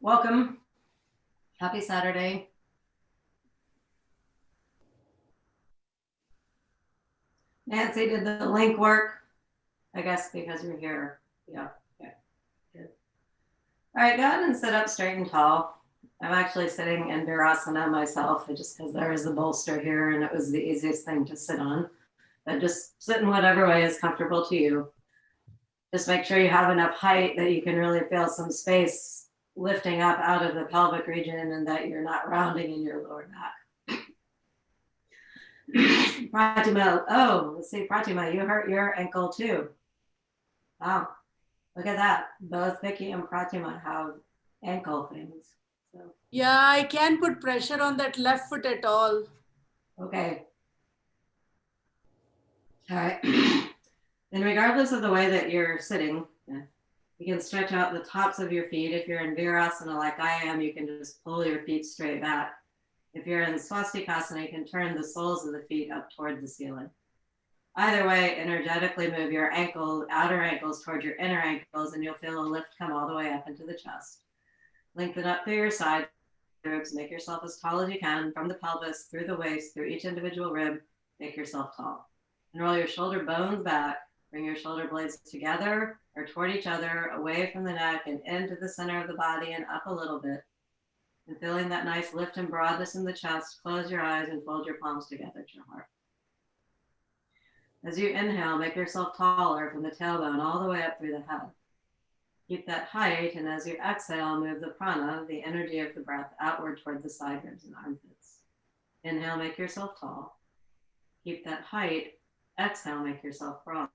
welcome. Happy Saturday. Nancy, did the link work? I guess because you're here. Yeah, okay, good. All right, go ahead and sit up straight and tall. I'm actually sitting in Virasana myself just because there is a bolster here and it was the easiest thing to sit on. But just sit in whatever way is comfortable to you. Just make sure you have enough height that you can really feel some space lifting up out of the pelvic region and that you're not rounding in your lower back. Pratima, oh, let's see, Pratima, you hurt your ankle too. Wow, look at that. Both Vicky and Pratima have ankle things. So. Yeah, I can't put pressure on that left foot at all. Okay. All right. And regardless of the way that you're sitting, you can stretch out the tops of your feet. If you're in Virasana like I am, you can just pull your feet straight back. If you're in Swastikasana, you can turn the soles of the feet up toward the ceiling. Either way, energetically move your outer ankles toward your inner ankles, and you'll feel a lift come all the way up into the chest. Lengthen up through your side ribs. Make yourself as tall as you can from the pelvis, through the waist, through each individual rib. Make yourself tall. And roll your shoulder bones back. Bring your shoulder blades together or toward each other, away from the neck and into the center of the body and up a little bit. And feeling that nice lift and broadness in the chest, close your eyes and fold your palms together to your heart. As you inhale, make yourself taller from the tailbone all the way up through the head. Keep that height, and as you exhale, move the prana, the energy of the breath, outward toward the side ribs and armpits. Inhale, make yourself tall. Keep that height. Exhale, make yourself broad.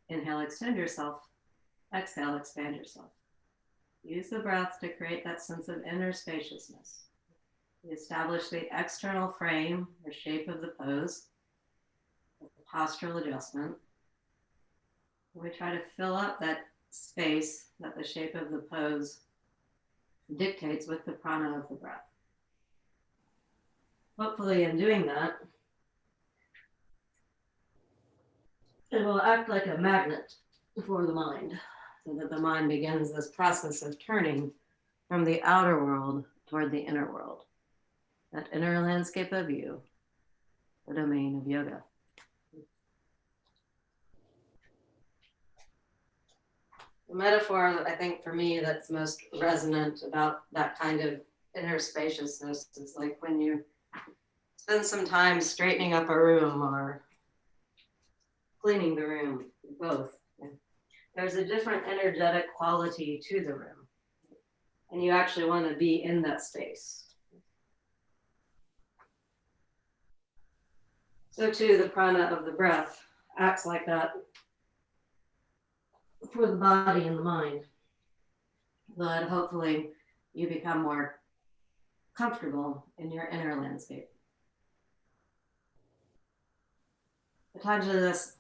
Inhale, extend yourself. Exhale, expand yourself. Use the breath to create that sense of inner spaciousness. We establish the external frame or shape of the pose, the postural adjustment. We try to fill up that space that the shape of the pose dictates with the prana of the breath. Hopefully, in doing that, it will act like a magnet for the mind, so that the mind begins this process of turning from the outer world toward the inner world, that inner landscape of you, the domain of yoga. The metaphor, I think, for me, that's most resonant about that kind of inner spaciousness is like when you spend some time straightening up a room or cleaning the room, both. There's a different energetic quality to the room, and you actually want to be in that space. So too, the prana of the breath acts like that for the body and the mind. But hopefully you become more comfortable in your inner landscape. Patanjali lists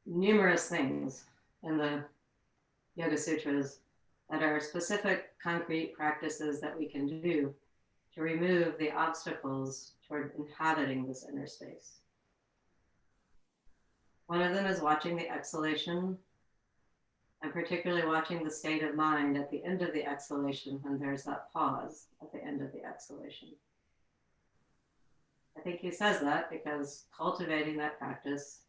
numerous things in the Yoga Sutras that are specific, concrete practices that we can do to remove the obstacles toward inhabiting this inner space. One of them is watching the exhalation, and particularly watching the state of mind at the end of the exhalation when there's that pause at the end of the exhalation. I think he says that because cultivating that practice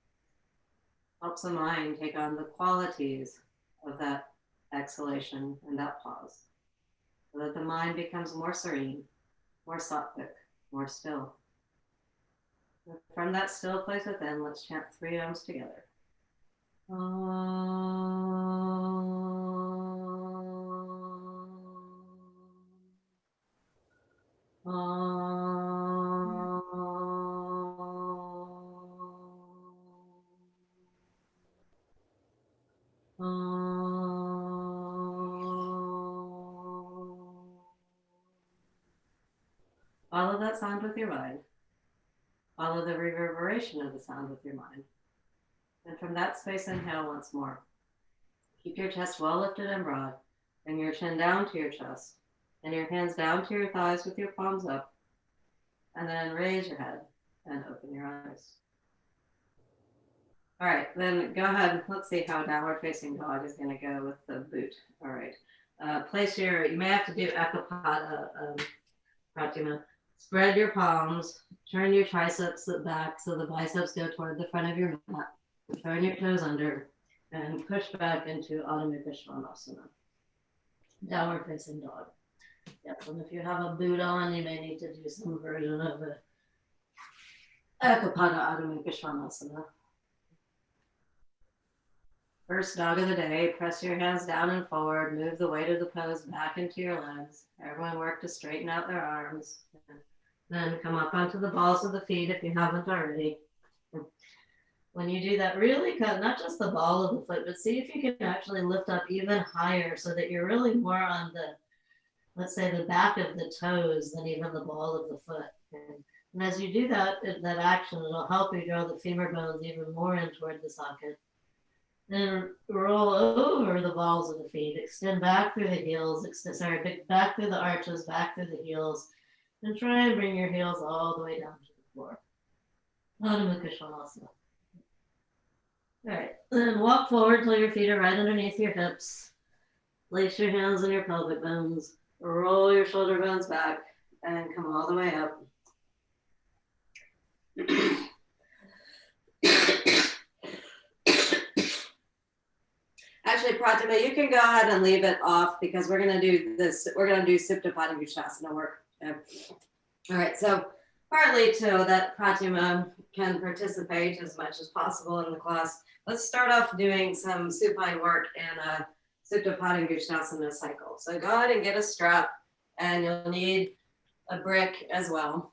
helps the mind take on the qualities of that exhalation and that pause, so that the mind becomes more serene, more sattvic, more still. And from that still place within, let's chant 3 Oms together. Follow that sound with your mind. Follow the reverberation of the sound with your mind. And from that space, inhale once more. Keep your chest well lifted and broad. Bring your chin down to your chest and your hands down to your thighs with your palms up. And then raise your head and open your eyes. All right, then go ahead. Let's see how downward facing dog is going to go with the boot. All right. You may have to do Ekapada pratyama. Spread your palms, turn your triceps back so the biceps go toward the front of your mat. Turn your toes under and push back into Adho Mukha Svanasana. Downward facing dog. Yes, and if you have a boot on, you may need to do some version of a Ekapada Adho Mukha Svanasana. First dog of the day, press your hands down and forward, move the weight of the pose back into your legs. Everyone work to straighten out their arms. Then come up onto the balls of the feet if you haven't already. When you do that, really cut not just the ball of the foot, but see if you can actually lift up even higher so that you're really more on the, let's say, the back of the toes than even the ball of the foot. And as you do that action, it'll help you draw the femur bones even more in toward the socket. Then roll over the balls of the feet, extend back through the heels, back through the arches, back through the heels, and try and bring your heels all the way down to the floor. Adho Mukha Svanasana. All right, then walk forward till your feet are right underneath your hips. Place your hands on your pelvic bones. Roll your shoulder bones back and come all the way up. Actually, Pratima, you can go ahead and leave it off because we're going to do this. We're going to do Supta Padangusthasana work. Okay. All right, so partly so that Pratima can participate as much as possible in the class, let's start off doing some supine work in a Supta Padangusthasana cycle. So go ahead and get a strap, and you'll need a brick as well.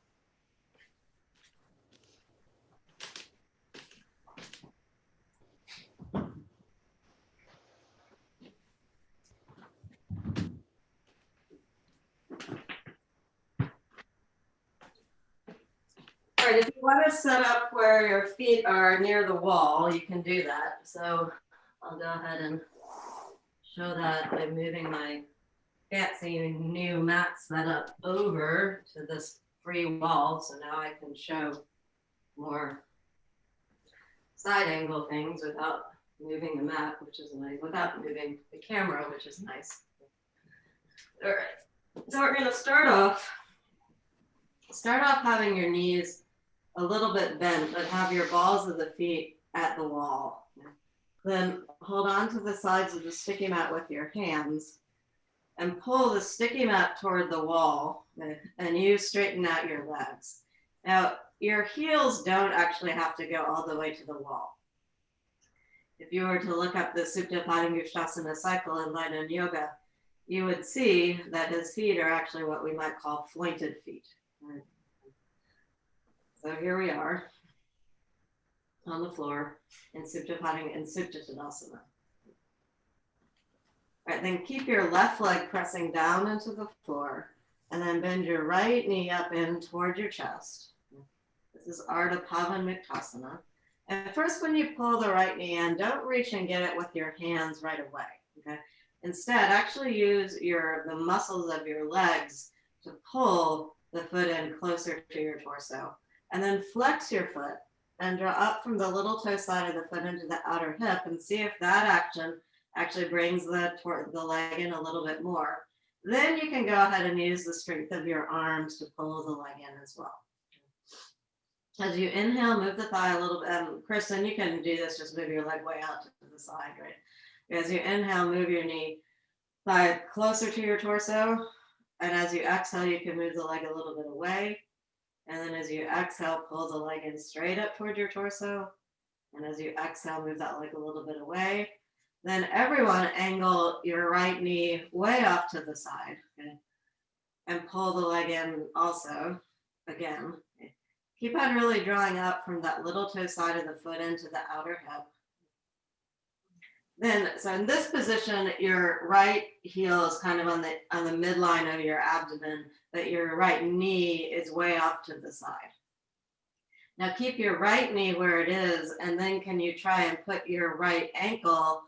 All right, if you want to set up where your feet are near the wall, you can do that. So I'll go ahead and show that by moving my fancy new mat setup over to this free wall. So now I can show more side angle things without moving the mat, which is nice, without moving the camera, which is nice. All right, so we're going to start off having your knees a little bit bent, but have your balls of the feet at the wall. Then hold on to the sides of the sticky mat with your hands and pull the sticky mat toward the wall, and you straighten out your legs. Now, your heels don't actually have to go all the way to the wall. If you were to look up the Supta Padangusthasana cycle in Vajrayana Yoga, you would see that his feet are actually what we might call flointed feet. Right? So here we are on the floor in Supta Tadasana. All right, then keep your left leg pressing down into the floor, and then bend your right knee up in toward your chest. This is Ardha Pavanmuktasana. And first, when you pull the right knee in, don't reach and get it with your hands right away. Okay. Instead, actually use the muscles of your legs to pull the foot in closer to your torso. And then flex your foot and draw up from the little toe side of the foot into the outer hip, and see if that action actually brings the leg in a little bit more. Then you can go ahead and use the strength of your arms to pull the leg in as well. As you inhale, move the thigh a little bit. Kristen, you can do this, just move your leg way out to the side, right? As you inhale, move your thigh closer to your torso. And as you exhale, you can move the leg a little bit away. And then as you exhale, pull the leg in straight up toward your torso. And as you exhale, move that leg a little bit away. Then everyone angle your right knee way off to the side. Okay? And pull the leg in also, again. Okay? Keep on really drawing up from that little toe side of the foot into the outer hip. Then, so in this position, your right heel is kind of on the midline of your abdomen, but your right knee is way off to the side. Now keep your right knee where it is, and then can you try and put your right ankle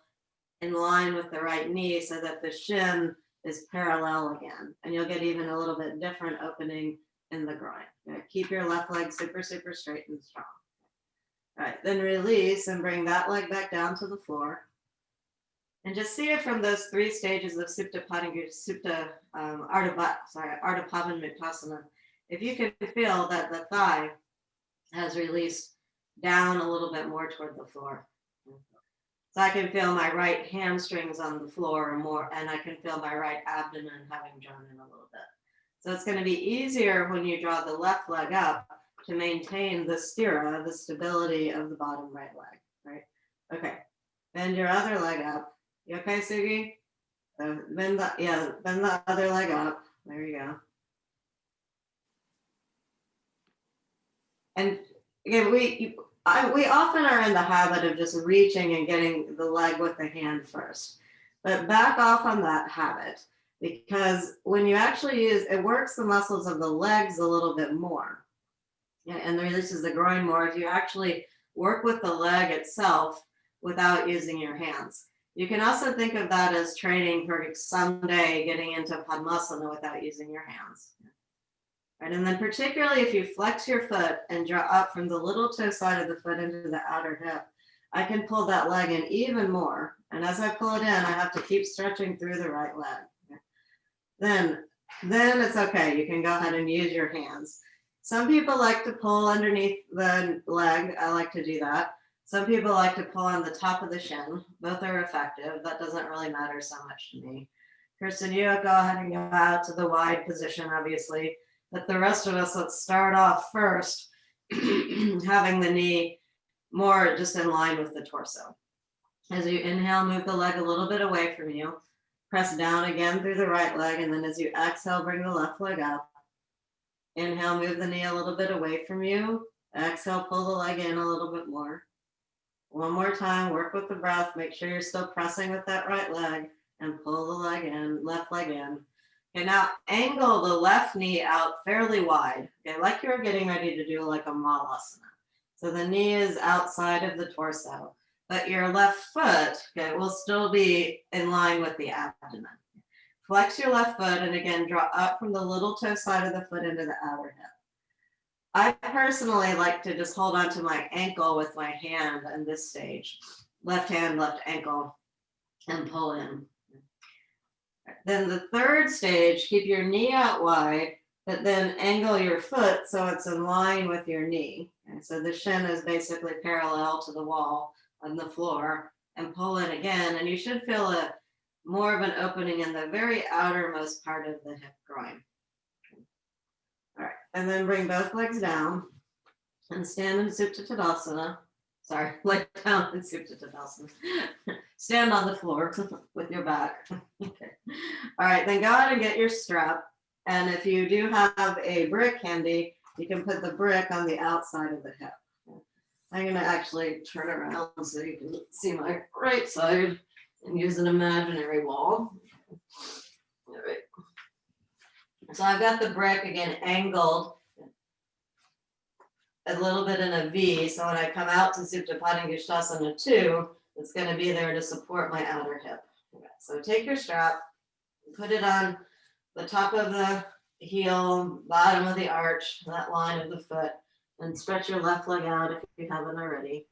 in line with the right knee so that the shin is parallel again, and you'll get even a little bit different opening in the groin. Okay? Keep your left leg super, super straight and strong. All right, then release and bring that leg back down to the floor. And And just see it from those 3 stages of Supta Padangusthasana, Supta Ardha Pavanmuktasana. If you can feel that the thigh has released down a little bit more toward the floor. So I can feel my right hamstrings on the floor more, and I can feel my right abdomen having drawn in a little bit. So it's going to be easier when you draw the left leg up to maintain the stira, the stability of the bottom right leg, right? Okay, bend your other leg up. You okay, Sugi? So bend the other leg up. There you go. And again, we often are in the habit of just reaching and getting the leg with the hand first, but back off on that habit, because when you actually use, it works the muscles of the legs a little bit more, and releases the groin more if you actually work with the leg itself without using your hands. You can also think of that as training for someday getting into Padmasana without using your hands. Right, and then particularly if you flex your foot and draw up from the little toe side of the foot into the outer hip, I can pull that leg in even more. And as I pull it in, I have to keep stretching through the right leg. Then it's okay. You can go ahead and use your hands. Some people like to pull underneath the leg. I like to do that. Some people like to pull on the top of the shin. Both are effective. That doesn't really matter so much to me. Kirsten, you go ahead and go out to the wide position, obviously. But the rest of us, let's start off first having the knee more just in line with the torso. As you inhale, move the leg a little bit away from you. Press down again through the right leg. And then as you exhale, bring the left leg up. Inhale, move the knee a little bit away from you. Exhale, pull the leg in a little bit more. One more time, work with the breath. Make sure you're still pressing with that right leg and pull the leg in, left leg in. Okay, now angle the left knee out fairly wide, okay, like you're getting ready to do like a malasana. So the knee is outside of the torso, but your left foot, okay, will still be in line with the abdomen. Flex your left foot and again, draw up from the little toe side of the foot into the outer hip. I personally like to just hold on to my ankle with my hand in this stage. Left hand, left ankle, and pull in. Then the third stage, keep your knee out wide, but then angle your foot so it's in line with your knee. And so the shin is basically parallel to the wall on the floor, and pull in again. And you should feel more of an opening in the very outermost part of the hip groin. All right, and then bring both legs down and stand in Supta Tadasana. Sorry, lay down in Supta Tadasana. Stand on the floor with your back. Okay. All right, then go ahead and get your strap. And if you do have a brick handy, you can put the brick on the outside of the hip. I'm going to actually turn around so you can see my right side and use an imaginary wall. All right. So I've got the brick again angled a little bit in a V. So when I come out to Supta Padangusthasana 2, it's going to be there to support my outer hip. Okay. So take your strap, put it on the top of the heel, bottom of the arch, that line of the foot, and stretch your left leg out if you haven't already.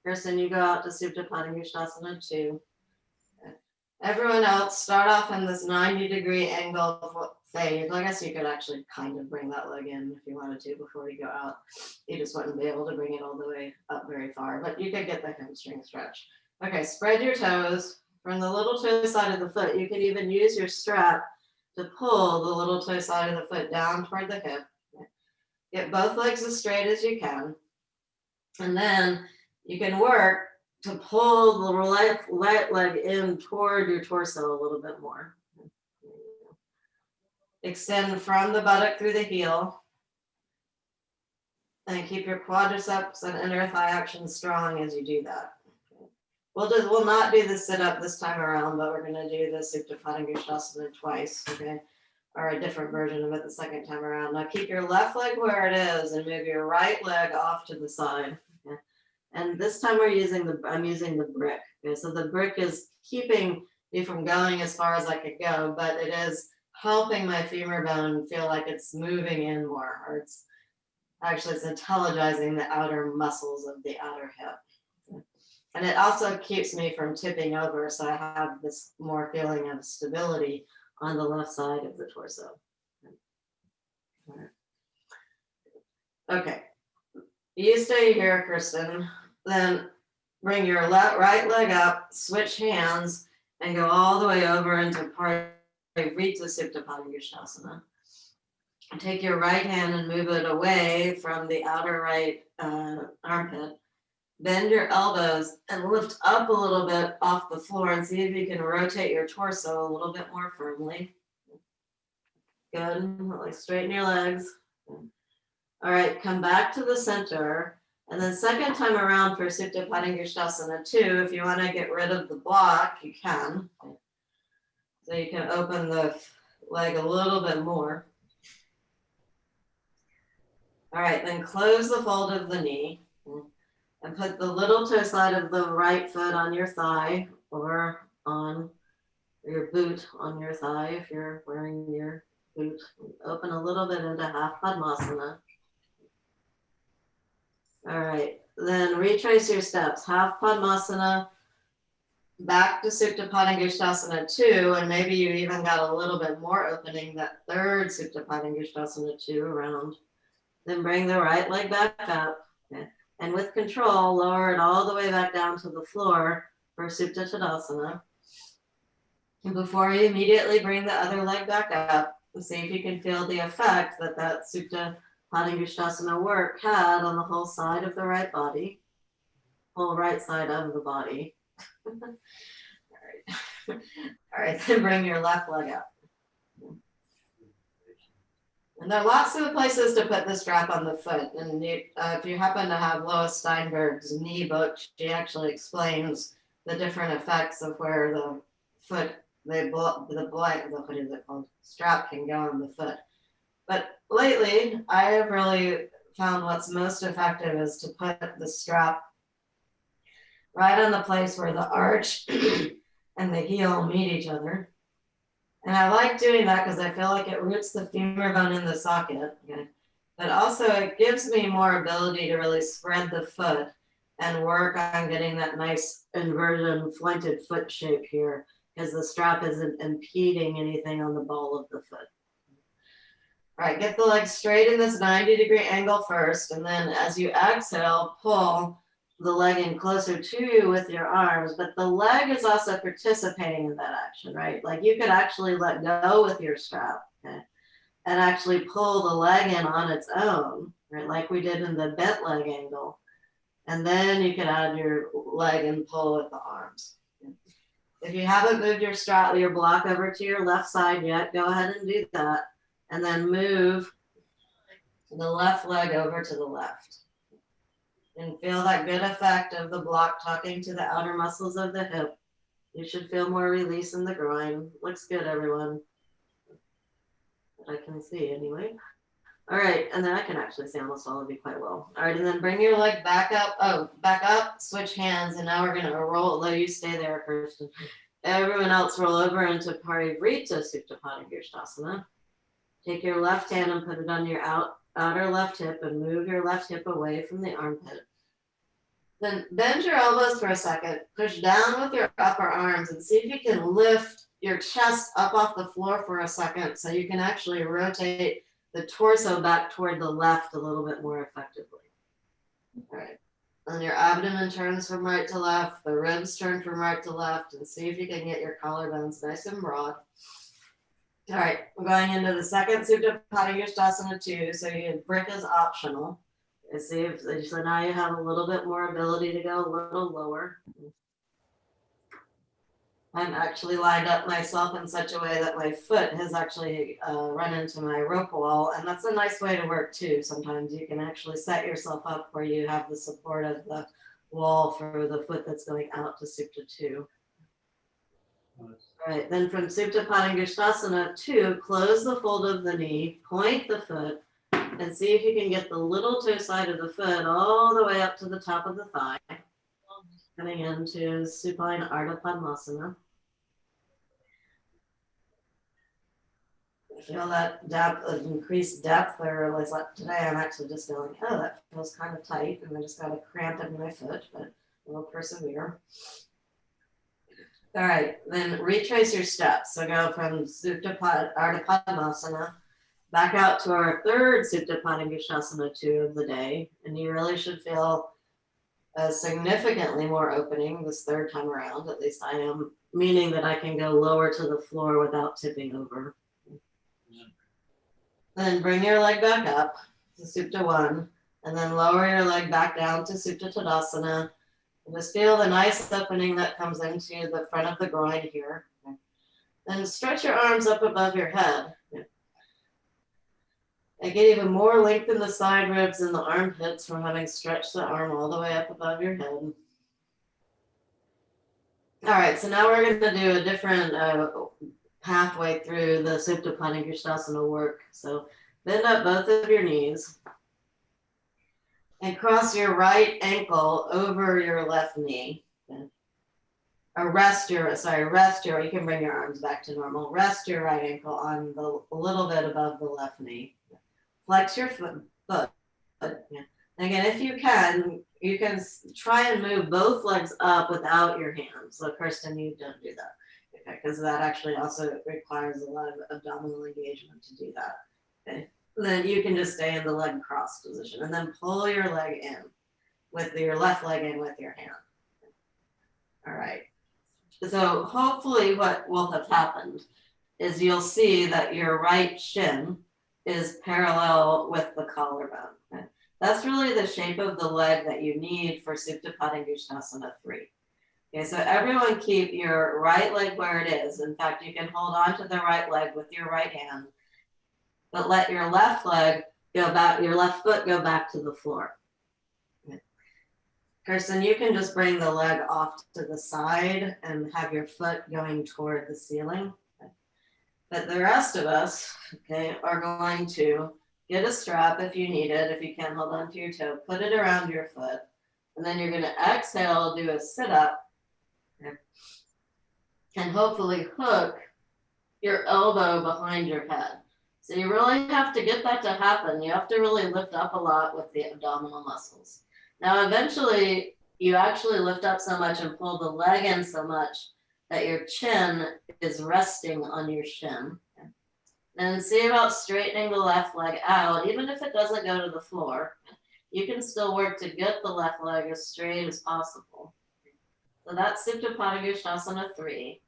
Kirsten, you go out to Supta Padangusthasana 2. Everyone else, start off in this 90-degree angle phase. I guess you could actually kind of bring that leg in if you wanted to before you go out. You just wouldn't be able to bring it all the way up very far, but you could get the hamstring stretch. Okay, spread your toes. From the little toe side of the foot, you can even use your strap to pull the little toe side of the foot down toward the hip. Get both legs as straight as you can. And then you can work to pull the right leg in toward your torso a little bit more. Extend from the buttock through the heel. And keep your quadriceps and inner thigh action strong as you do that. We'll not do the sit-up this time around, but we're going to do the Supta Padangusthasana twice, okay? Or a different version of it the second time around. Now keep your left leg where it is and move your right leg off to the side. Okay? And this time I'm using the brick. Okay? So the brick is keeping me from going as far as I could go, but it is helping my femur bone feel like it's moving in more, or it's intelligizing the outer muscles of the outer hip. And it also keeps me from tipping over, so I have this more feeling of stability on the left side of the torso. Okay, you stay here, Kristen. Then bring your right leg up, switch hands, and go all the way over into Parvarita Supta Padangusthasana. Take your right hand and move it away from the outer right armpit. Bend your elbows and lift up a little bit off the floor and see if you can rotate your torso a little bit more firmly. Good. Like straighten your legs. All right, come back to the center. And then second time around for Supta Padangusthasana 2, if you want to get rid of the block, you can. So you can open the leg a little bit more. All right, then close the fold of the knee and put the little toe side of the right foot on your thigh or on your boot on your thigh if you're wearing your boot. Open a little bit into half Padmasana. All right, then retrace your steps. Half Padmasana, back to Supta Padangusthasana 2, and maybe you even got a little bit more opening that third Supta Padangusthasana 2 around. Then bring the right leg back up. Okay. And with control, lower it all the way back down to the floor for Supta Tadasana. And before you immediately bring the other leg back up, see if you can feel the effect that that Supta Padangusthasana work had on the whole side of the right body, whole right side of the body. All right. All right, then bring your left leg up. And there are lots of places to put the strap on the foot. And if you happen to have Lois Steinberg's knee book, she actually explains the different effects of where the foot, what is it called? Strap can go on the foot. But lately, I have really found what's most effective is to put the strap right on the place where the arch and the heel meet each other. And I like doing that because I feel like it roots the femur bone in the socket. Okay? But also it gives me more ability to really spread the foot and work on getting that nice inversion flanted foot shape here because the strap isn't impeding anything on the ball of the foot. All right, get the legs straight in this 90-degree angle first. And then as you exhale, pull the leg in closer to you with your arms, but the leg is also participating in that action, right? Like you could actually let go with your strap, okay, and actually pull the leg in on its own, right? Like we did in the bent leg angle. And then you can add your leg and pull with the arms. If you haven't moved your strap, your block over to your left side yet, go ahead and do that. And then move the left leg over to the left. And feel that good effect of the block talking to the outer muscles of the hip. You should feel more release in the groin. Looks good, everyone. That I can see anyway. All right, and then I can actually see almost all of you quite well. All right, and then bring your leg back up. Oh, back up, switch hands, and now we're gonna roll. Let you stay there, Kirsten. Everyone else roll over into Parivrita Supta Padangusthasana. Take your left hand and put it on your outer left hip and move your left hip away from the armpit. Then bend your elbows for a second, push down with your upper arms and see if you can lift your chest up off the floor for a second so you can actually rotate the torso back toward the left a little bit more effectively. All right. And your abdomen turns from right to left, the ribs turn from right to left, and see if you can get your collarbones nice and broad. All right, we're going into the second Supta Padangusthasana 2, so your brick is optional. And see if, so now you have a little bit more ability to go a little lower. I'm actually lined up myself in such a way that my foot has actually run into my rope wall, and that's a nice way to work too. Sometimes you can actually set yourself up where you have the support of the wall for the foot that's going out to Supta 2. All right, then from Supta Padangusthasana 2, close the fold of the knee, point the foot, and see if you can get the little toe side of the foot all the way up to the top of the thigh, coming into supine Ardha Padmasana. Feel that depth, increased depth, or like today I'm actually just feeling, oh, that feels kind of tight, and I just got a cramp in my foot, but We'll persevere. All right, then retrace your steps. So go from Supta Ardha Padmasana back out to our third Supta Padangusthasana 2 of the day. And you really should feel significantly more opening this third time around. At least I am, meaning that I can go lower to the floor without tipping over. Then bring your leg back up to Supta 1, and then lower your leg back down to Supta Tadasana. And just feel the nice opening that comes into the front of the groin here. Then stretch your arms up above your head. And get even more length in the side ribs and the armpits from having stretched the arm all the way up above your head. All right, so now we're going to do a different pathway through the Supta Padangusthasana work. So bend up both of your knees and cross your right ankle over your left knee. Or rest your, you can bring your arms back to normal. Rest your right ankle on a little bit above the left knee. Flex your foot. Again, if you can try and move both legs up without your hands. So Kirsten, you don't do that. Okay, because that actually also requires a lot of abdominal engagement to do that. Okay. Then you can just stay in the leg cross position and then pull your leg in with your left leg in with your hand. All right. So hopefully what will have happened is you'll see that your right shin is parallel with the collarbone. Okay? That's really the shape of the leg that you need for Supta Padangusthasana 3. Okay, so everyone keep your right leg where it is. In fact, you can hold on to the right leg with your right hand, but let your left leg go back, your left foot go back to the floor. Okay. Kirsten, you can just bring the leg off to the side and have your foot going toward the ceiling. Okay. But the rest of us, okay, are going to get a strap if you need it. If you can't hold on to your toe, put it around your foot. And then you're going to exhale, do a sit-up, okay, and hopefully hook your elbow behind your head. So you really have to get that to happen. You have to really lift up a lot with the abdominal muscles. Now, eventually, you actually lift up so much and pull the leg in so much that your chin is resting on your shin. Okay. And see about straightening the left leg out, even if it doesn't go to the floor. You can still work to get the left leg as straight as possible. So that's Supta Padangusthasana 3.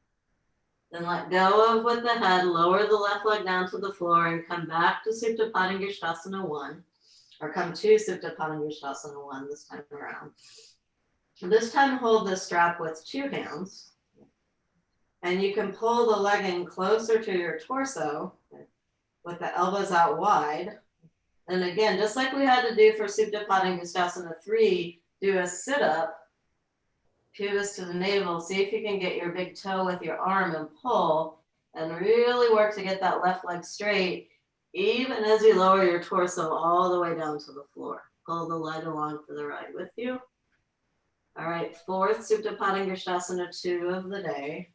Then let go of with the head, lower the left leg down to the floor and come back to Supta Padangusthasana 1, or come to Supta Padangusthasana 1 this time around. This time hold the strap with 2 hands, and you can pull the leg in closer to your torso with the elbows out wide. And again, just like we had to do for Supta Padangusthasana 3, do a sit-up, pubis to the navel. See if you can get your big toe with your arm and pull, and really work to get that left leg straight, even as you lower your torso all the way down to the floor. Pull the leg along for the ride with you. All right, fourth Supta Padangusthasana 2 of the day.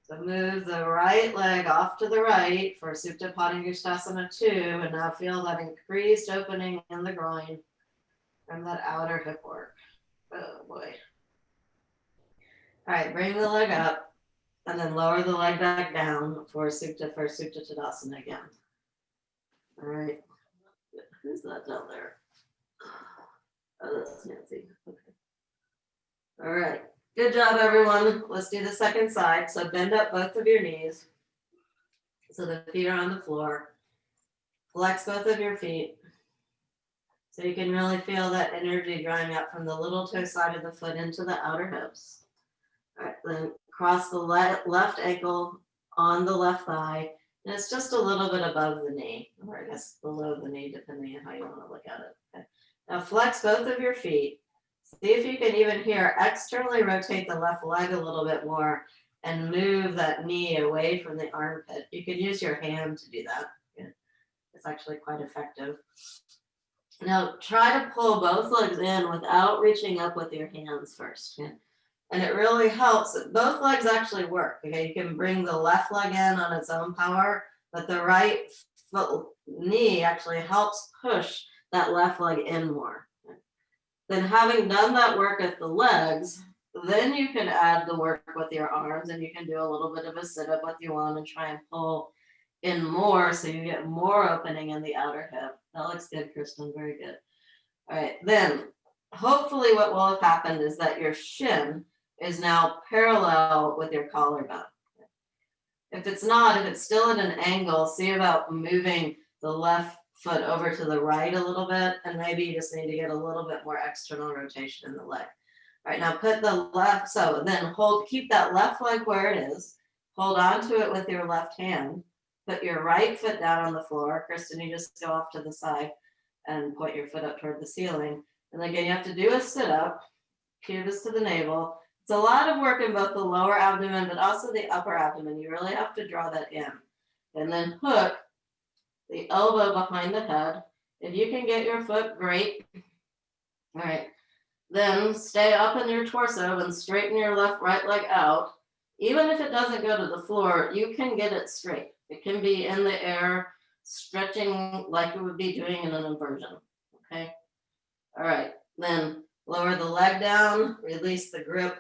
So move the right leg off to the right for Supta Padangusthasana 2, and now feel that increased opening in the groin from that outer hip work. Oh boy. All right, bring the leg up and then lower the leg back down for Supta Tadasana again. All right, who's that down there? Oh, that's Nancy. Okay. All right. Good job, everyone. Let's do the second side. So bend up both of your knees so the feet are on the floor. Flex both of your feet so you can really feel that energy drawing up from the little toe side of the foot into the outer hips. All right, then cross the left ankle on the left thigh, and it's just a little bit above the knee, or I guess below the knee, depending on how you want to look at it. Okay. Now flex both of your feet. See if you can even here externally rotate the left leg a little bit more and move that knee away from the armpit. You can use your hand to do that. It's actually quite effective. Now try to pull both legs in without reaching up with your hands first. Okay? And it really helps. Both legs actually work. Okay, you can bring the left leg in on its own power, but the right foot knee actually helps push that left leg in more. Then having done that work at the legs, then you can add the work with your arms, and you can do a little bit of a sit-up if you want and try and pull in more so you get more opening in the outer hip. That looks good, Kristen, very good. All right, then hopefully what will have happened is that your shin is now parallel with your collarbone. If it's not, if it's still at an angle, see about moving the left foot over to the right a little bit, and maybe you just need to get a little bit more external rotation in the leg. All right, now put the left, so then keep that left leg where it is, hold on to it with your left hand, put your right foot down on the floor. Kristen, you just go off to the side and point your foot up toward the ceiling. And again, you have to do a sit-up, pubis to the navel. It's a lot of work in both the lower abdomen, but also the upper abdomen. You really have to draw that in. And then hook the elbow behind the head. If you can get your foot, great. All right. Then stay up in your torso and straighten your right leg out. Even if it doesn't go to the floor, you can get it straight. It can be in the air, stretching like you would be doing in an inversion. Okay. All right. Then lower the leg down, release the grip,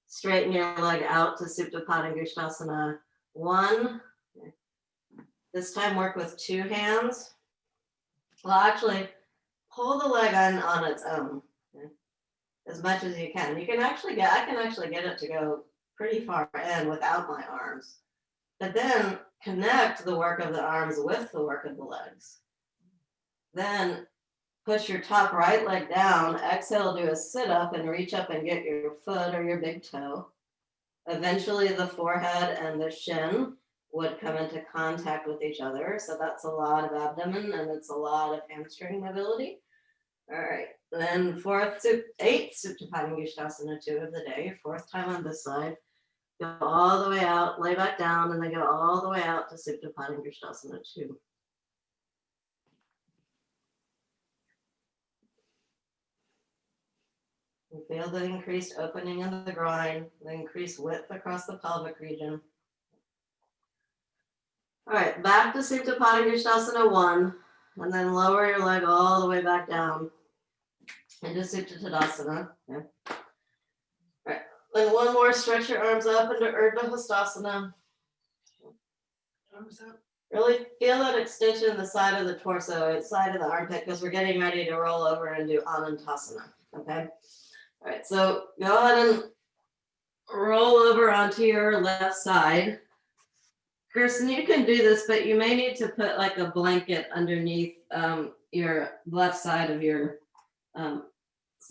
straighten your leg out to Supta Padangusthasana 1. This time work with 2 hands. Well, actually, pull the leg on its own, okay, as much as you can. I can actually get it to go pretty far in without my arms. But then connect the work of the arms with the work of the legs. Then push your top right leg down, exhale, do a sit-up and reach up and get your foot or your big toe. Eventually the forehead and the shin would come into contact with each other. So that's a lot of abdomen and it's a lot of hamstring mobility. All right, then 8th Supta Padangusthasana 2 of the day, 4th time on this side. Go all the way out, lay back down, and then go all the way out to Supta Padangusthasana 2. You feel the increased opening in the groin, the increased width across the pelvic region. All right, back to Supta Padangusthasana 1, and then lower your leg all the way back down into Supta Tadasana. Okay. All right, then one more, stretch your arms up into Urdhva Hastasana. Arms up. Really feel that extension in the side of the torso, side of the armpit, because we're getting ready to roll over and do Anantasana. Okay. All right, so go ahead and roll over onto your left side. Kirsten, you can do this, but you may need to put like a blanket underneath your left side of your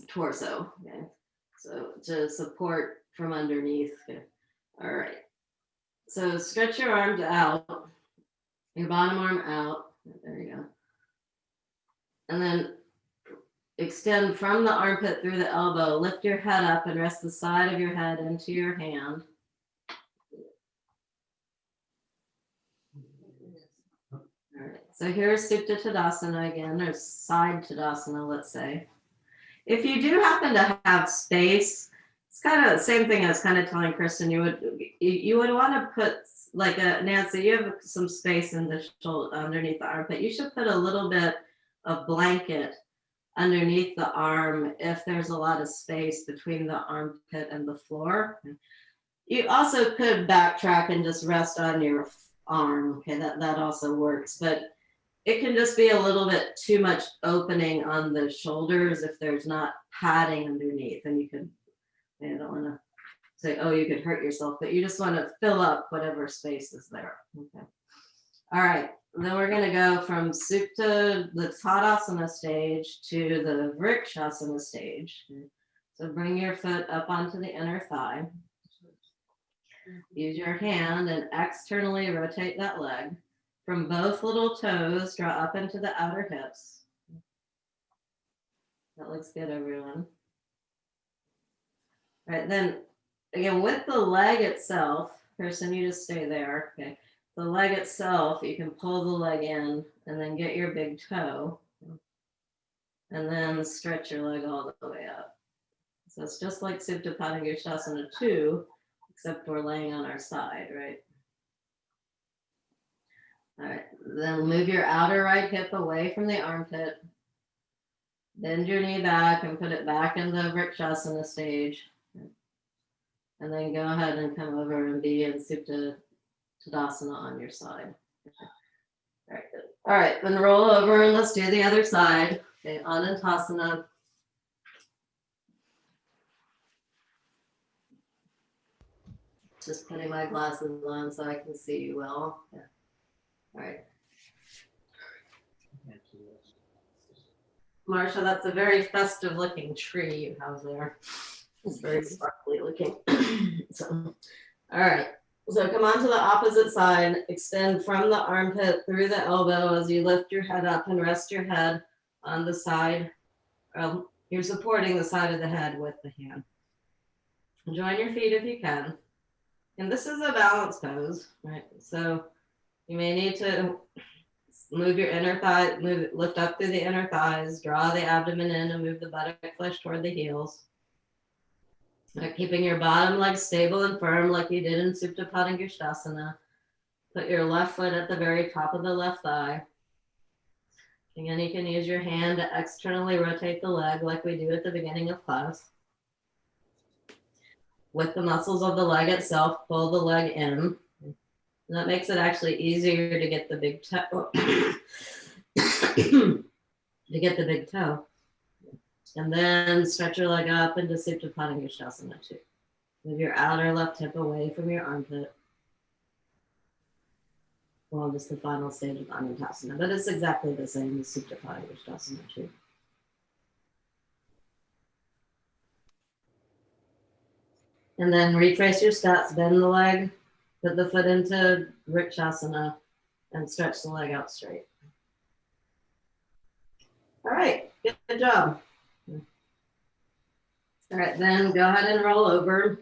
torso. Okay, so to support from underneath. Okay. All right. So stretch your arms out, your bottom arm out. There you go. And then extend from the armpit through the elbow. Lift your head up and rest the side of your head into your hand. All right. So here's Supta Tadasana again, or side Tadasana, let's say. If you do happen to have space, it's kind of the same thing as kind of telling Kristen you would want to put like Nancy, you have some space in the shoulder underneath the armpit. You should put a little bit of blanket underneath the arm if there's a lot of space between the armpit and the floor. You also could backtrack and just rest on your arm. Okay, that also works, but it can just be a little bit too much opening on the shoulders if there's not padding underneath, and you don't want to say, oh, you could hurt yourself, but you just want to fill up whatever space is there. Okay. All right. Then we're going to go from Supta, the Tadasana stage, to the Vrikshasana stage. So bring your foot up onto the inner thigh. Use your hand and externally rotate that leg. From both little toes, draw up into the outer hips. That looks good, everyone. All right, then again, with the leg itself, Kirsten, you just stay there. Okay. The leg itself, you can pull the leg in and then get your big toe and then stretch your leg all the way up. So it's just like Supta Padangusthasana 2, except we're laying on our side, right? All right, then move your outer right hip away from the armpit. Bend your knee back and put it back in the Vrikshasana stage. And then go ahead and come over and be in Supta Tadasana on your side. All right, good. All right, then roll over and let's do the other side. Okay, Anantasana. Just putting my glasses on so I can see you well. Yeah. All right. Marsha, that's a very festive looking tree you have there. It's very sparkly looking. So, all right. So come on to the opposite side. Extend from the armpit through the elbow as you lift your head up and rest your head on the side. You're supporting the side of the head with the hand. Join your feet if you can. And this is a balance pose, right? So you may need to move your inner thigh, lift up through the inner thighs, draw the abdomen in and move the buttock flesh toward the heels. Keeping your bottom leg stable and firm like you did in Supta Padangusthasana. Put your left foot at the very top of the left thigh. Again, you can use your hand to externally rotate the leg like we do at the beginning of class. With the muscles of the leg itself, pull the leg in. And that makes it actually easier to get the big toe. And then stretch your leg up into Supta Padangusthasana too. Move your outer left hip away from your armpit. Well, just the final stage of Anantasana, but it's exactly the same as Supta Padangusthasana too. And then retrace your steps, bend the leg, put the foot into Vrikshasana, and stretch the leg out straight. All right, good job. All right, then go ahead and roll over.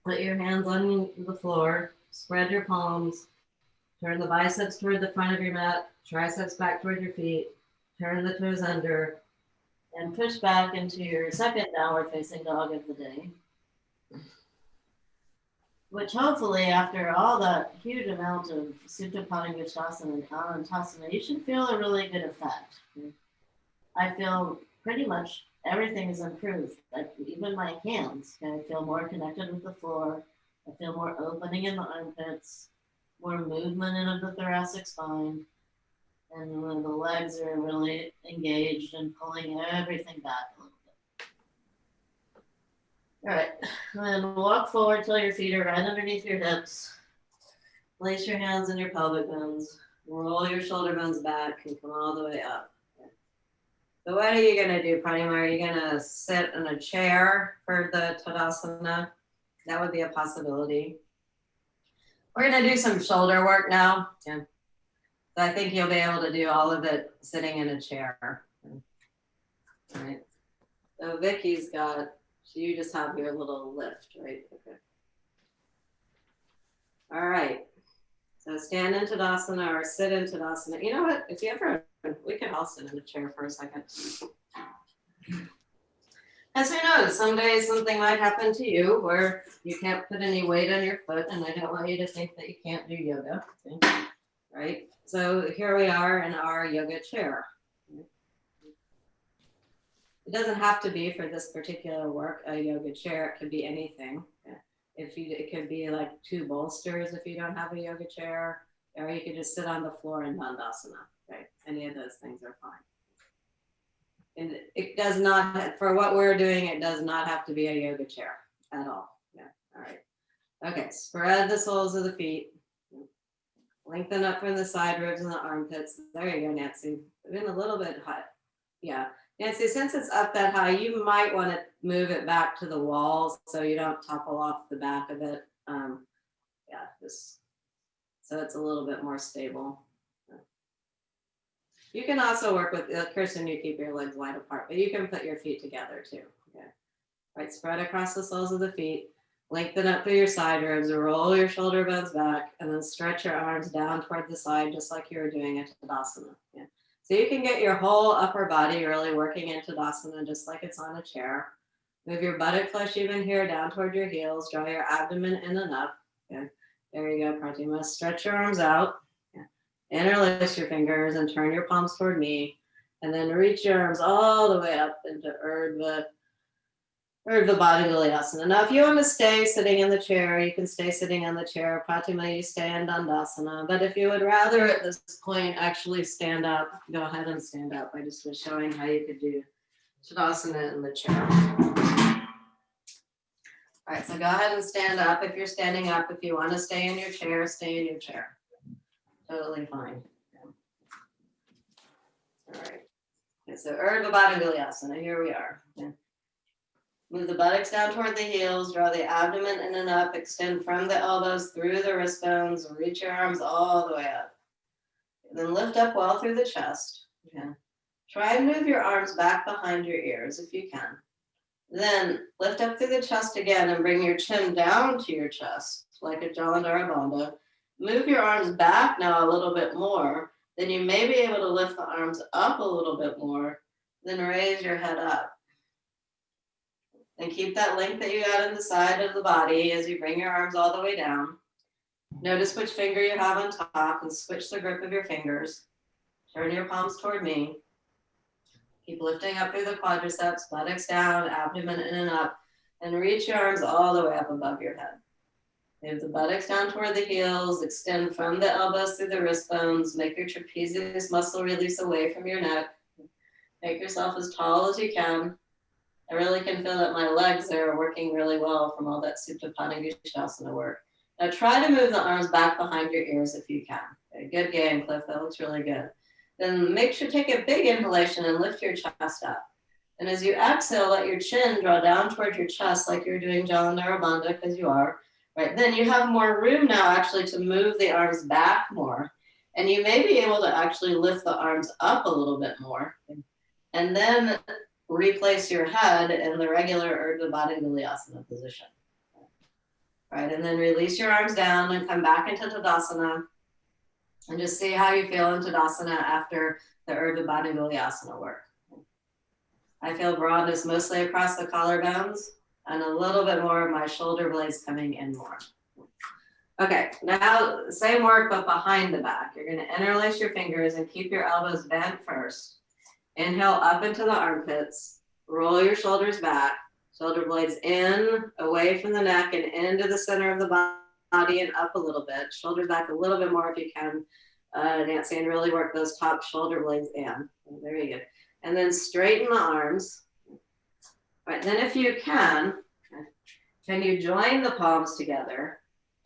Put your hands on the floor, spread your palms, turn the biceps toward the front of your mat, triceps back toward your feet, turn the toes under, and push back into your second downward facing dog of the day. Which hopefully, after all that huge amount of Supta Padangusthasana and Anantasana, you should feel a really good effect. I feel pretty much everything is improved. Like even my hands, I feel more connected with the floor. I feel more opening in the armpits, more movement into the thoracic spine. And when the legs are really engaged and pulling everything back a little bit. All right, and then walk forward till your feet are right underneath your hips. Place your hands in your pelvic bones. Roll your shoulder bones back and come all the way up. So what are you gonna do, Pranima? Are you gonna sit in a chair for the Tadasana? That would be a possibility. We're gonna do some shoulder work now. Yeah. So I think you'll be able to do all of it sitting in a chair. All right. So Vicky's got, so you just have your little lift, right? Okay. All right. So stand in Tadasana or sit in Tadasana. You know what? If you ever, we can all sit in a chair for a second. As we know, some days something might happen to you where you can't put any weight on your foot, and I don't want you to think that you can't do yoga, okay? Right? So here we are in our yoga chair. It doesn't have to be for this particular work, a yoga chair. It could be anything. It could be like 2 bolsters if you don't have a yoga chair, or you could just sit on the floor in Dandasana, right? Any of those things are fine. And it does not, for what we're doing, it does not have to be a yoga chair at all. Yeah, all right. Okay, spread the soles of the feet. Lengthen up from the side ribs and the armpits. There you go, Nancy. Been a little bit high. Yeah. Nancy, since it's up that high, you might want to move it back to the walls so you don't topple off the back of it. Yeah, just so it's a little bit more stable. You can also work with, Kirsten, you keep your legs wide apart, but you can put your feet together too. Okay. Right, spread across the soles of the feet. Lengthen up through your side ribs, roll your shoulder bones back, and then stretch your arms down toward the side, just like you were doing at Tadasana. Yeah. So you can get your whole upper body really working in Tadasana, just like it's on a chair. Move your buttock flesh even here down toward your heels. Draw your abdomen in and up. Okay. There you go, Pratima. Stretch your arms out. Yeah. Interlace your fingers and turn your palms toward me. And then reach your arms all the way up into Urdhva Baddha. Now, if you want to stay sitting in the chair, you can stay sitting on the chair. Pratima, you stay in Dandasana. But if you would rather at this point actually stand up, go ahead and stand up. I just was showing how you could do Tadasana in the chair. All right, so go ahead and stand up if you're standing up. If you want to stay in your chair, stay in your chair. Totally fine. All right. Okay, so Urdhva Baddha, here we are. Okay. Move the buttocks down toward the heels, draw the abdomen in and up, extend from the elbows through the wrist bones, reach your arms all the way up. And then lift up well through the chest. Okay. Try and move your arms back behind your ears if you can. Then lift up through the chest again and bring your chin down to your chest, like a Jalandhara Bandha. Move your arms back now a little bit more. Then you may be able to lift the arms up a little bit more. Then raise your head up. And keep that length that you got in the side of the body as you bring your arms all the way down. Notice which finger you have on top and switch the grip of your fingers. Turn your palms toward me. Keep lifting up through the quadriceps, buttocks down, abdomen in and up, and reach your arms all the way up above your head. Move the buttocks down toward the heels, extend from the elbows through the wrist bones, make your trapezius muscle release away from your neck. Make yourself as tall as you can. I really can feel that my legs are working really well from all that Supta Panagusthasana work. Now try to move the arms back behind your ears if you can. Okay, good game, Cliff, that looks really good. Then make sure to take a big inhalation and lift your chest up. And as you exhale, let your chin draw down toward your chest like you're doing Jalandhara Bandha, because you are. Right, then you have more room now actually to move the arms back more. And you may be able to actually lift the arms up a little bit more. And then replace your head in the regular Urdhva Baddha position. Right, and then release your arms down and come back into Tadasana. And just see how you feel in Tadasana after the Urdhva Baddha work. I feel broadness mostly across the collarbones and a little bit more of my shoulder blades coming in more. Okay, now same work but behind the back. You're going to interlace your fingers and keep your elbows bent first. Inhale up into the armpits. Roll your shoulders back. Shoulder blades in, away from the neck and into the center of the body and up a little bit. Shoulders back a little bit more if you can, Nancy, and really work those top shoulder blades in. Very good. And then straighten the arms. All right, then if you can you join the palms together?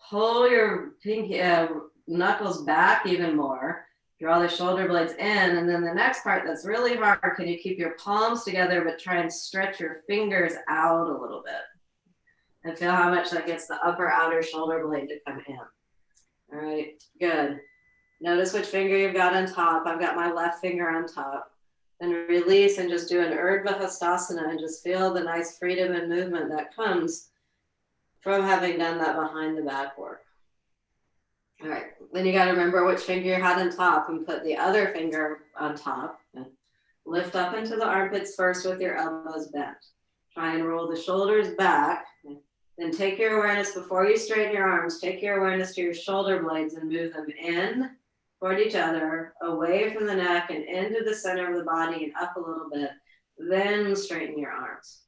Pull your pinky knuckles back even more. Draw the shoulder blades in. And then the next part that's really hard, can you keep your palms together but try and stretch your fingers out a little bit? And feel how much that gets the upper outer shoulder blade to come in. All right, good. Notice which finger you've got on top. I've got my left finger on top. Then release and just do an Urdhva Hastasana and just feel the nice freedom and movement that comes from having done that behind the back work. All right, then you got to remember which finger you had on top and put the other finger on top. Lift up into the armpits first with your elbows bent. Try and roll the shoulders back. Then take your awareness, before you straighten your arms, take your awareness to your shoulder blades and move them in toward each other, away from the neck and into the center of the body and up a little bit. Then straighten your arms.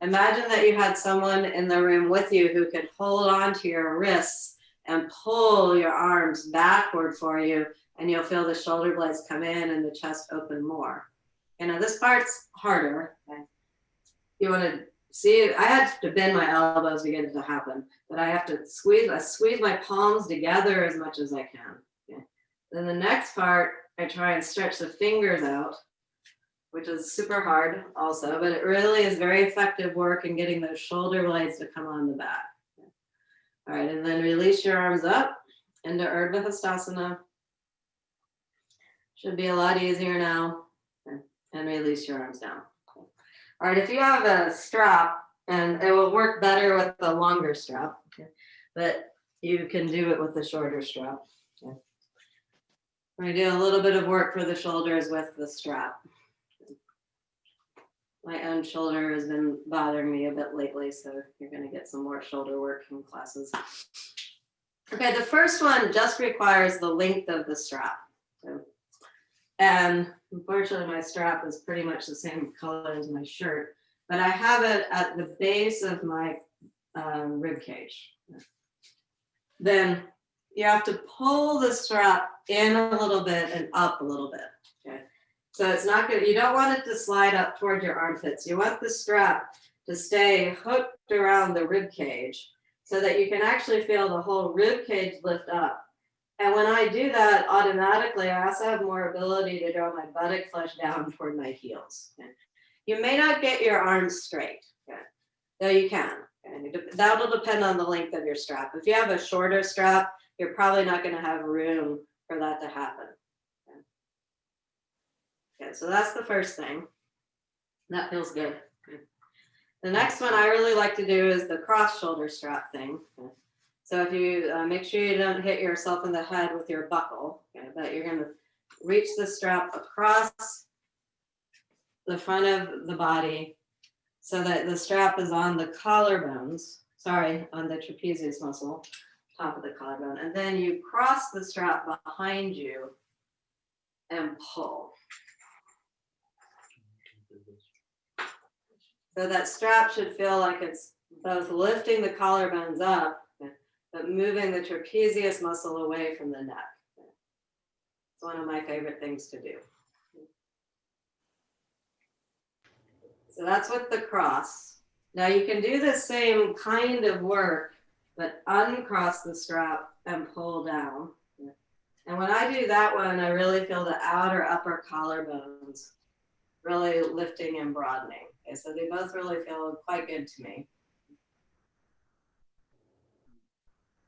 Imagine that you had someone in the room with you who could hold on to your wrists and pull your arms backward for you, and you'll feel the shoulder blades come in and the chest open more. You know, this part's harder. Okay? You want to see, I had to bend my elbows to get it to happen, but I have to squeeze my palms together as much as I can. Okay? Then the next part, I try and stretch the fingers out, which is super hard also, but it really is very effective work in getting those shoulder blades to come on the back. Okay? All right, and then release your arms up into Urdhva Hastasana. Should be a lot easier now. Okay? And release your arms down. Okay? All right, if you have a strap, and it will work better with the longer strap, okay? But you can do it with the shorter strap. Okay? We're gonna do a little bit of work for the shoulders with the strap. My own shoulder has been bothering me a bit lately, so you're gonna get some more shoulder work in classes. Okay, the first one just requires the length of the strap. So And unfortunately, my strap is pretty much the same color as my shirt, but I have it at the base of my rib cage. Then you have to pull the strap in a little bit and up a little bit. Okay. So it's not good. You don't want it to slide up toward your armpits. You want the strap to stay hooked around the rib cage so that you can actually feel the whole rib cage lift up. And when I do that, automatically, I also have more ability to draw my buttock flesh down toward my heels. Okay. You may not get your arms straight, okay, though you can. Okay. That'll depend on the length of your strap. If you have a shorter strap, you're probably not going to have room for that to happen. Okay. Okay, so that's the first thing. That feels good. Okay. The next one I really like to do is the cross shoulder strap thing. Okay. So if you make sure you don't hit yourself in the head with your buckle, okay, but you're going to reach the strap across the front of the body so that the strap is on the collarbones, on the trapezius muscle, top of the collarbone. And then you cross the strap behind you and pull. So that strap should feel like it's both lifting the collarbones up, but moving the trapezius muscle away from the neck. It's one of my favorite things to do. So that's with the cross. Now you can do the same kind of work, but uncross the strap and pull down. And when I do that one, I really feel the outer upper collarbones really lifting and broadening. Okay, so they both really feel quite good to me.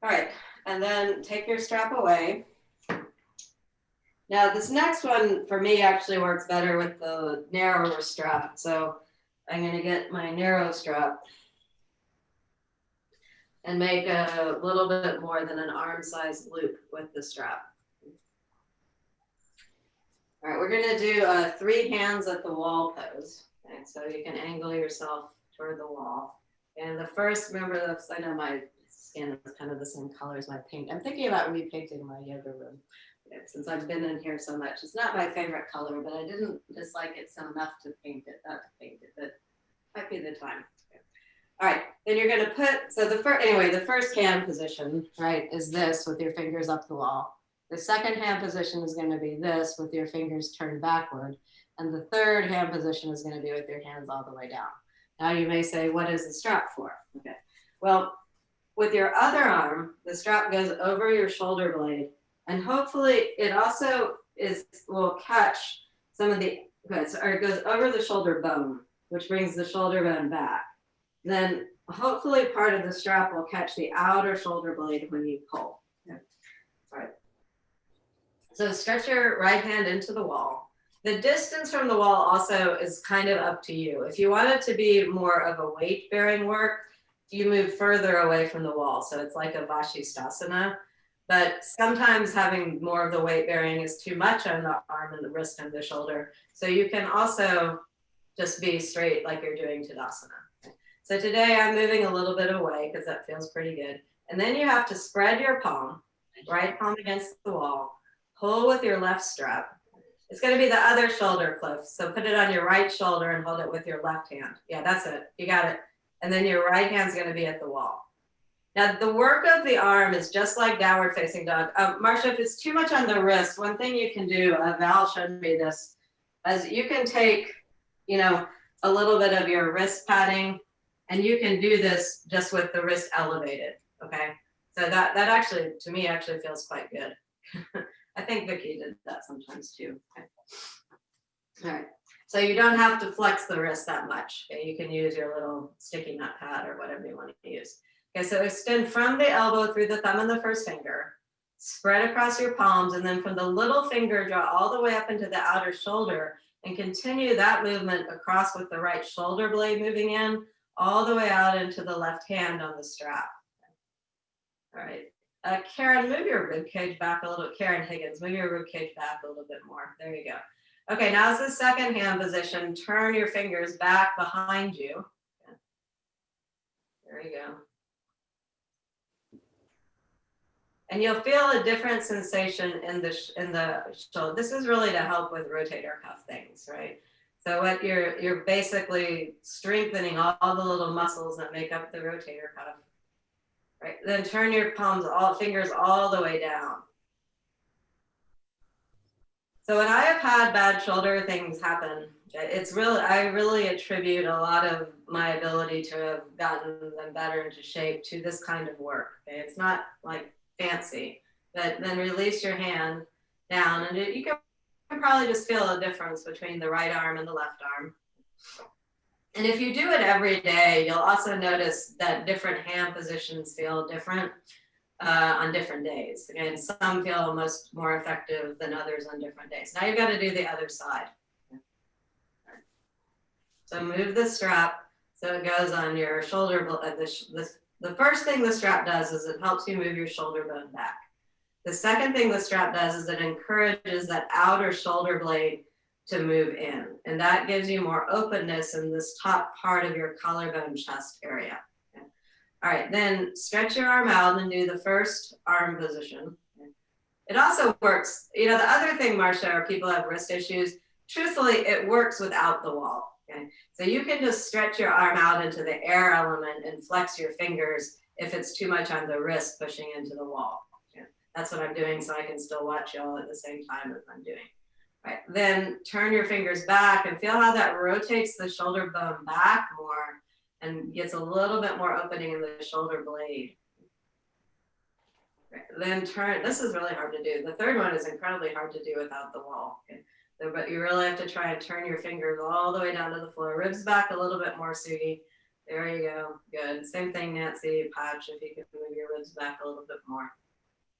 All right, and then take your strap away. Now this next one for me actually works better with the narrower strap. So I'm gonna get my narrow strap and make a little bit more than an arm-sized loop with the strap. All right, we're gonna do 3 hands at the wall pose. Okay, so you can angle yourself toward the wall. And the first, remember this, I know my skin is kind of the same color as my paint. I'm thinking about repainting my yoga room. Okay, since I've been in here so much. It's not my favorite color, but I didn't dislike it so enough to paint it, not to paint it, but might be the time. Okay. All right, then you're gonna put, so the first hand position, right, is this with your fingers up the wall. The second hand position is gonna be this with your fingers turned backward. And the third hand position is gonna be with your hands all the way down. Now you may say, what is the strap for? Okay, well, with your other arm, the strap goes over your shoulder blade, and hopefully it also will catch some of the, or it goes over the shoulder bone, which brings the shoulder bone back. Then hopefully part of the strap will catch the outer shoulder blade when you pull. Okay. All right. So stretch your right hand into the wall. The distance from the wall also is kind of up to you. If you want it to be more of a weight bearing work, you move further away from the wall. So it's like a Vashisthasana. But sometimes having more of the weight bearing is too much on the arm and the wrist and the shoulder. So you can also just be straight like you're doing Tadasana. Okay. So today I'm moving a little bit away because that feels pretty good. And then you have to spread your palm, right palm against the wall, pull with your left strap. It's going to be the other shoulder, Cliff. So put it on your right shoulder and hold it with your left hand. Yeah, that's it. You got it. And then your right hand's going to be at the wall. Now, the work of the arm is just like downward facing dog. Marsha, if it's too much on the wrist, one thing you can do, Val showed me this, is you can take, a little bit of your wrist padding, and you can do this just with the wrist elevated, okay? So that actually, to me, actually feels quite good. I think Vicky did that sometimes too. Okay. All right, so you don't have to flex the wrist that much. Okay? You can use your little sticky nut pad or whatever you want to use. Okay, so extend from the elbow through the thumb and the first finger, spread across your palms, and then from the little finger, draw all the way up into the outer shoulder and continue that movement across with the right shoulder blade moving in, all the way out into the left hand on the strap. All right. Karen, move your rib cage back a little. Karen Higgins, move your rib cage back a little bit more. There you go. Okay, now it's the second hand position. Turn your fingers back behind you. Okay. There you go. And you'll feel a different sensation in the shoulder. This is really to help with rotator cuff things, right? So what you're basically strengthening all the little muscles that make up the rotator cuff, right? Then turn your fingers all the way down. So when I have had bad shoulder things happen, I really attribute a lot of my ability to have gotten them better into shape to this kind of work. Okay? It's not like fancy, but then release your hand down, and you can probably just feel a difference between the right arm and the left arm. And if you do it every day, you'll also notice that different hand positions feel different on different days. And some feel more effective than others on different days. Now you've got to do the other side. So move the strap so it goes on your shoulder. The first thing the strap does is it helps you move your shoulder bone back. The second thing the strap does is it encourages that outer shoulder blade to move in. And that gives you more openness in this top part of your collarbone chest area. Okay. All right, then stretch your arm out and do the first arm position. Okay. It also works, the other thing, Marcia, are people have wrist issues. Truthfully, it works without the wall. Okay. So you can just stretch your arm out into the air element and flex your fingers if it's too much on the wrist pushing into the wall. Okay. That's what I'm doing, so I can still watch y'all at the same time as I'm doing. Right. Then turn your fingers back and feel how that rotates the shoulder bone back more and gets a little bit more opening in the shoulder blade. Right. Then this is really hard to do. The third one is incredibly hard to do without the wall. Okay. So, but you really have to try and turn your fingers all the way down to the floor. Ribs back a little bit more, Sugi. There you go. Good. Same thing, Nancy. Patch, if you could move your ribs back a little bit more. All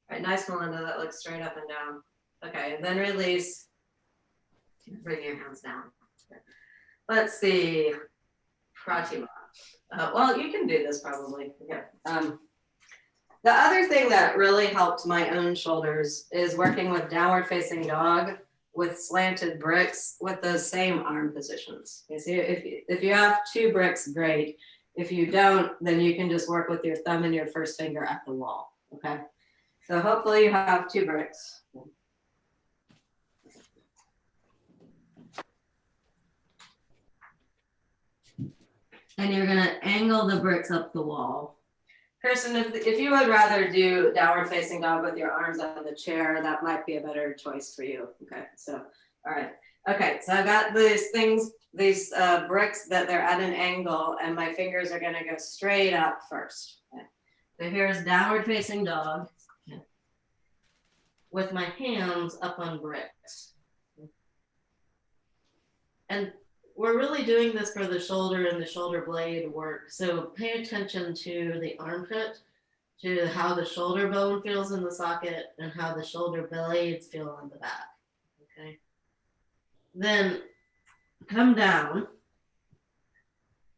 right. Nice, Melinda. That looks straight up and down. Okay. And then release. Bring your hands down. Let's see. Pratima. Well, you can do this probably. Okay. The other thing that really helped my own shoulders is working with downward facing dog with slanted bricks with those same arm positions. You see, if you have 2 bricks, great. If you don't, then you can just work with your thumb and your first finger at the wall. Okay. So hopefully you have 2 bricks. And you're going to angle the bricks up the wall. Kirsten, if you would rather do downward facing dog with your arms on the chair, that might be a better choice for you. Okay, so, all right. Okay, so I've got these bricks that they're at an angle, and my fingers are going to go straight up first. Okay. So here's downward facing dog. Okay. With my hands up on bricks. Okay. And we're really doing this for the shoulder and the shoulder blade work. So pay attention to the armpit, to how the shoulder bone feels in the socket and how the shoulder blades feel on the back. Okay. Then come down.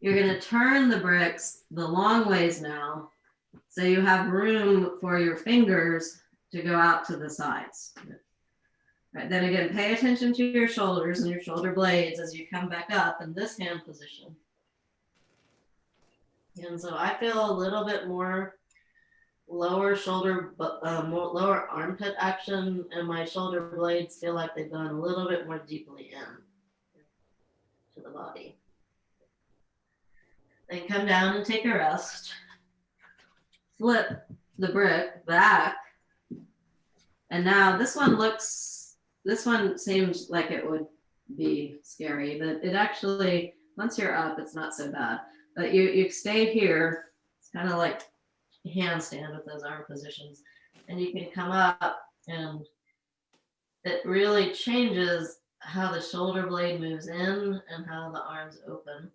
You're going to turn the bricks the long ways now, so you have room for your fingers to go out to the sides. Right, then again, pay attention to your shoulders and your shoulder blades as you come back up in this hand position. And so I feel a little bit more lower shoulder, lower armpit action, and my shoulder blades feel like they've gone a little bit more deeply in to the body. Then come down and take a rest. Flip the brick back. And now this one seems like it would be scary, but it actually, once you're up, it's not so bad. But you stay here. It's kind of like a handstand with those arm positions. And you can come up, and it really changes how the shoulder blade moves in and how the arms open.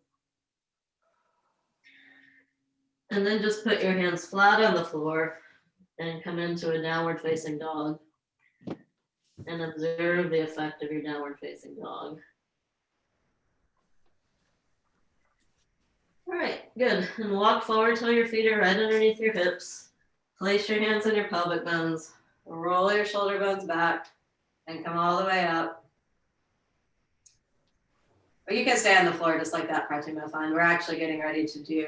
And then just put your hands flat on the floor and come into a downward facing dog. And observe the effect of your downward facing dog. All right, good. And walk forward till your feet are right underneath your hips. Place your hands on your pelvic bones. Roll your shoulder bones back and come all the way up. Or you can stay on the floor just like that, Pratima. Fine. We're actually getting ready to do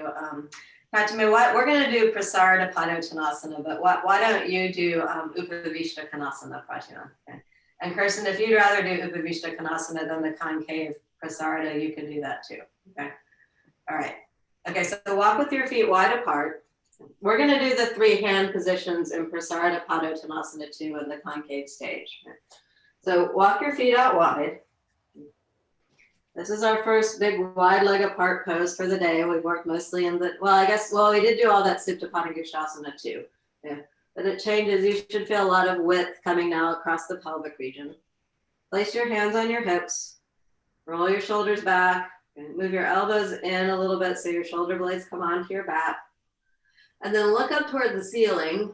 Pratima, we're going to do Prasarada Padottanasana, but why don't you do Upavishta Konasana, Pratima? Okay. And Kirsten, if you'd rather do Upavishta Konasana than the concave Prasarada, you can do that too. Okay. All right. Okay, so walk with your feet wide apart. We're going to do the 3 hand positions in Prasarada Padottanasana 2 in the concave stage. So walk your feet out wide. This is our first big wide leg apart pose for the day. We worked mostly in the, we did do all that Supta Padangusthasana too. Yeah. But it changes. You should feel a lot of width coming now across the pelvic region. Place your hands on your hips. Roll your shoulders back. And move your elbows in a little bit so your shoulder blades come onto your back. And then look up toward the ceiling.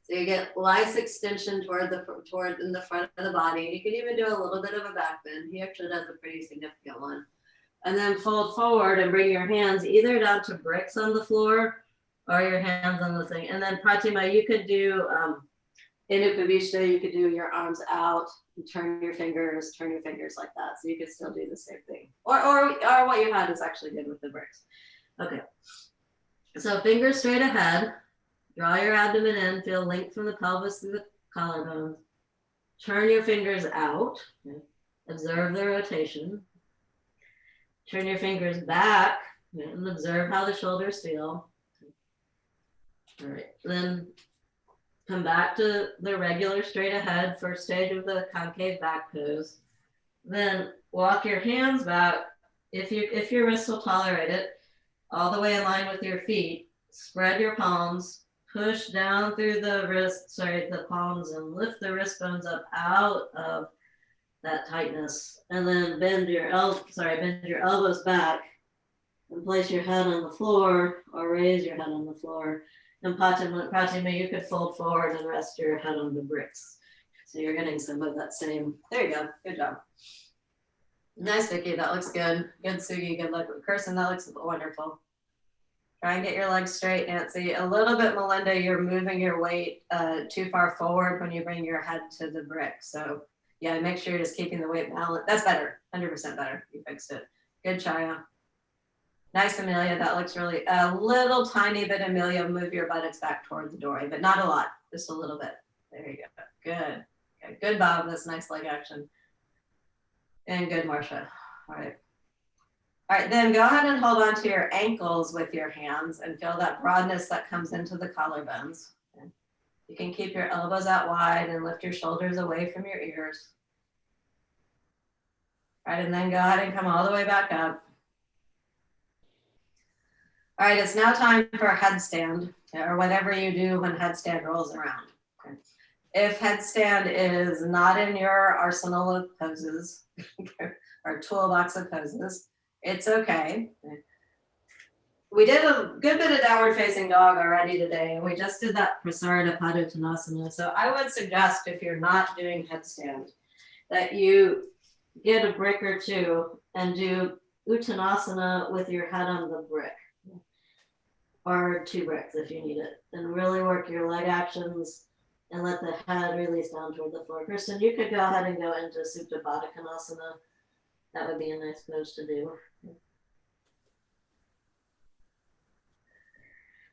So you get nice extension toward in the front of the body. You can even do a little bit of a back bend. He actually does a pretty significant one. And then fold forward and bring your hands either down to bricks on the floor or your hands on the thing. And then Pratima, you could do in Upavishta, you could do your arms out and turn your fingers like that. So you could still do the same thing. Or what you had is actually good with the bricks. Okay. So fingers straight ahead. Draw your abdomen in, feel length from the pelvis through the collarbones. Turn your fingers out. Okay. Observe the rotation. Turn your fingers back and observe how the shoulders feel. All right, then come back to the regular straight ahead, first stage of the concave back pose. Then walk your hands back, if your wrists will tolerate it, all the way in line with your feet. Spread your palms. Push down through the palms and lift the wrist bones up out of that tightness. And then bend your elbows back and place your head on the floor or raise your head on the floor. And Pratima, you could fold forward and rest your head on the bricks. So you're getting some of that same, there you go, good job. Nice, Vicky, that looks good. Good, Sugi, good luck. Kirsten, that looks wonderful. Try and get your legs straight, Nancy. A little bit, Melinda, you're moving your weight too far forward when you bring your head to the brick. So yeah, make sure you're just keeping the weight balanced. That's better, 100% better. You fixed it. Good, Chaya. Nice, Amelia. That looks really, a little tiny bit, Amelia, move your buttocks back toward the doorway, but not a lot, just a little bit. There you go. Good. Okay. Good, Bob. That's nice leg action. And good, Marcia. All right. All right, then go ahead and hold on to your ankles with your hands and feel that broadness that comes into the collarbones. Okay. You can keep your elbows out wide and lift your shoulders away from your ears. All right, and then go ahead and come all the way back up. All right, it's now time for a headstand, or whatever you do when headstand rolls around. Okay. If headstand is not in your arsenal of poses, or toolbox of poses, it's okay. We did a good bit of downward facing dog already today, and we just did that Prasarada Padottanasana. So I would suggest, if you're not doing headstand, that you get a brick or two and do Uttanasana with your head on the brick, or 2 bricks if you need it, and really work your leg actions and let the head release down toward the floor. Kristen, you could go ahead and go into Supta Konasana. That would be a nice pose to do.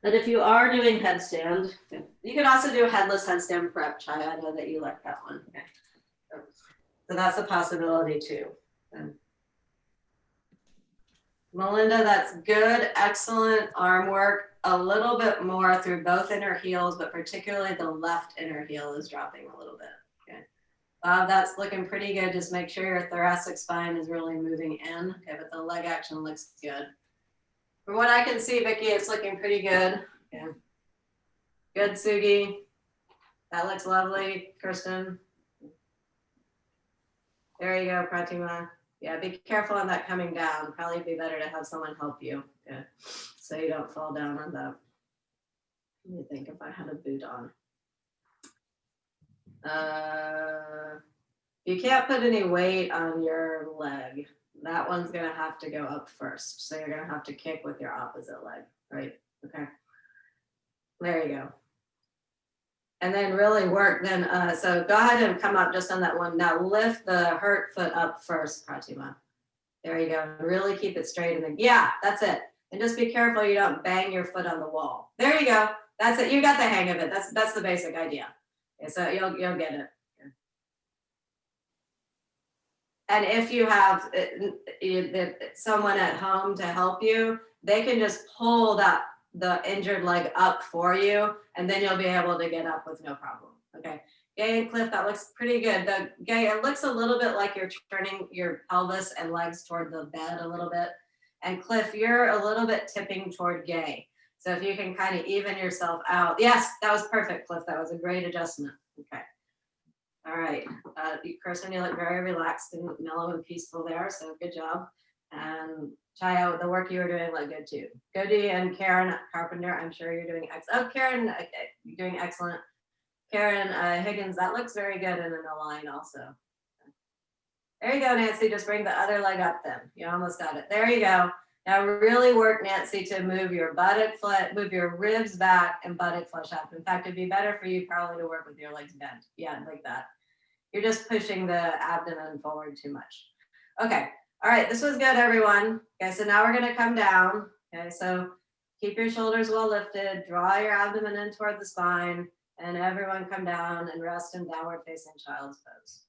But if you are doing headstand, you can also do headless headstand prep. Chaya, I know that you like that one. Okay. So that's a possibility too. Melinda, that's good, excellent arm work. A little bit more through both inner heels, but particularly the left inner heel is dropping a little bit. Okay. That's looking pretty good. Just make sure your thoracic spine is really moving in. Okay, but the leg action looks good. From what I can see, Vicky, it's looking pretty good. Yeah. Good, Sugi. That looks lovely, Kirsten. There you go, Pratima. Yeah, be careful on that coming down. Probably be better to have someone help you. Yeah. So you don't fall down on that. Let me think if I had a boot on. You can't put any weight on your leg. That one's gonna have to go up first. So you're gonna have to kick with your opposite leg, right? Okay. There you go. And then really work then, so go ahead and come up just on that one. Now lift the hurt foot up first, Pratima. There you go. Really keep it straight and then, yeah, that's it. And just be careful you don't bang your foot on the wall. There you go. That's it. You got the hang of it. That's the basic idea. Okay, so you'll get it. And if you have someone at home to help you, they can just pull the injured leg up for you, and then you'll be able to get up with no problem. Okay. Gay and Cliff, that looks pretty good. Gay, it looks a little bit like you're turning your pelvis and legs toward the bed a little bit. And Cliff, you're a little bit tipping toward Gay. So if you can kind of even yourself out. Yes, that was perfect, Cliff. That was a great adjustment. Okay. All right, Kirsten, you look very relaxed and mellow and peaceful there, so good job. And Chaya, the work you were doing looked good too. Godi and Karen Carpenter, I'm sure you're doing excellent. Oh, Karen, you're doing excellent. Karen Higgins, that looks very good and in a line also. There you go, Nancy, just bring the other leg up then. You almost got it. There you go. Now really work, Nancy, to move your buttock flat, move your ribs back and buttock flush up. In fact, it'd be better for you probably to work with your legs bent. Yeah, like that. You're just pushing the abdomen forward too much. Okay, all right, this was good, everyone. Okay, so now we're gonna come down. Okay, so keep your shoulders well lifted, draw your abdomen in toward the spine, and everyone come down and rest in downward facing child's pose.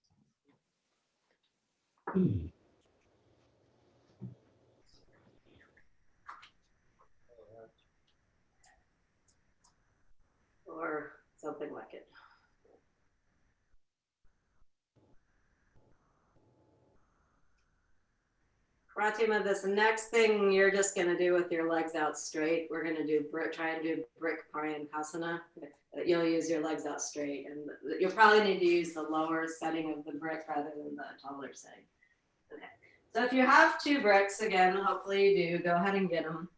Or something like it. Pratima, this next thing you're just going to do with your legs out straight. We're going to do try and do brick Paryankasana. You'll use your legs out straight, and you'll probably need to use the lower setting of the brick rather than the taller setting. Okay. So if you have 2 bricks, again, hopefully you do, go ahead and get them.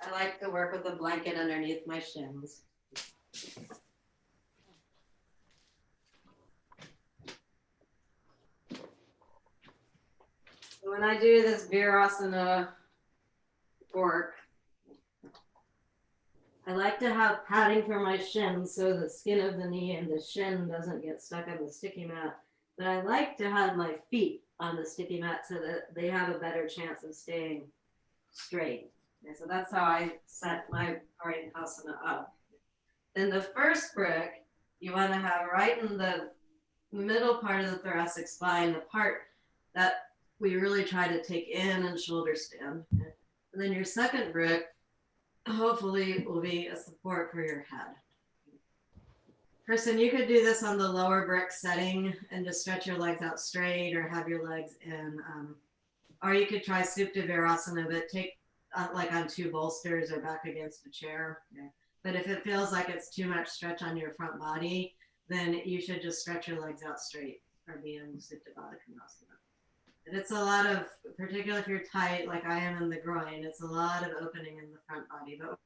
I like to work with a blanket underneath my shins. When I do this Virasana work, I like to have padding for my shins so the skin of the knee and the shin doesn't get stuck on the sticky mat. But I like to have my feet on the sticky mat so that they have a better chance of staying straight. Okay, so that's how I set my Paryankasana up. Then the first brick, you want to have right in the middle part of the thoracic spine, the part that we really try to take in and shoulder stand. And then your second brick, hopefully, will be a support for your head. Kristen, you could do this on the lower brick setting and just stretch your legs out straight or have your legs in, or you could try Supta Virasana, but take like on 2 bolsters or back against a chair. Okay. But if it feels like it's too much stretch on your front body, then you should just stretch your legs out straight or be in Supta Baddha. And it's a lot of, particularly if you're tight, like I am in the groin, it's a lot of opening in the front body. But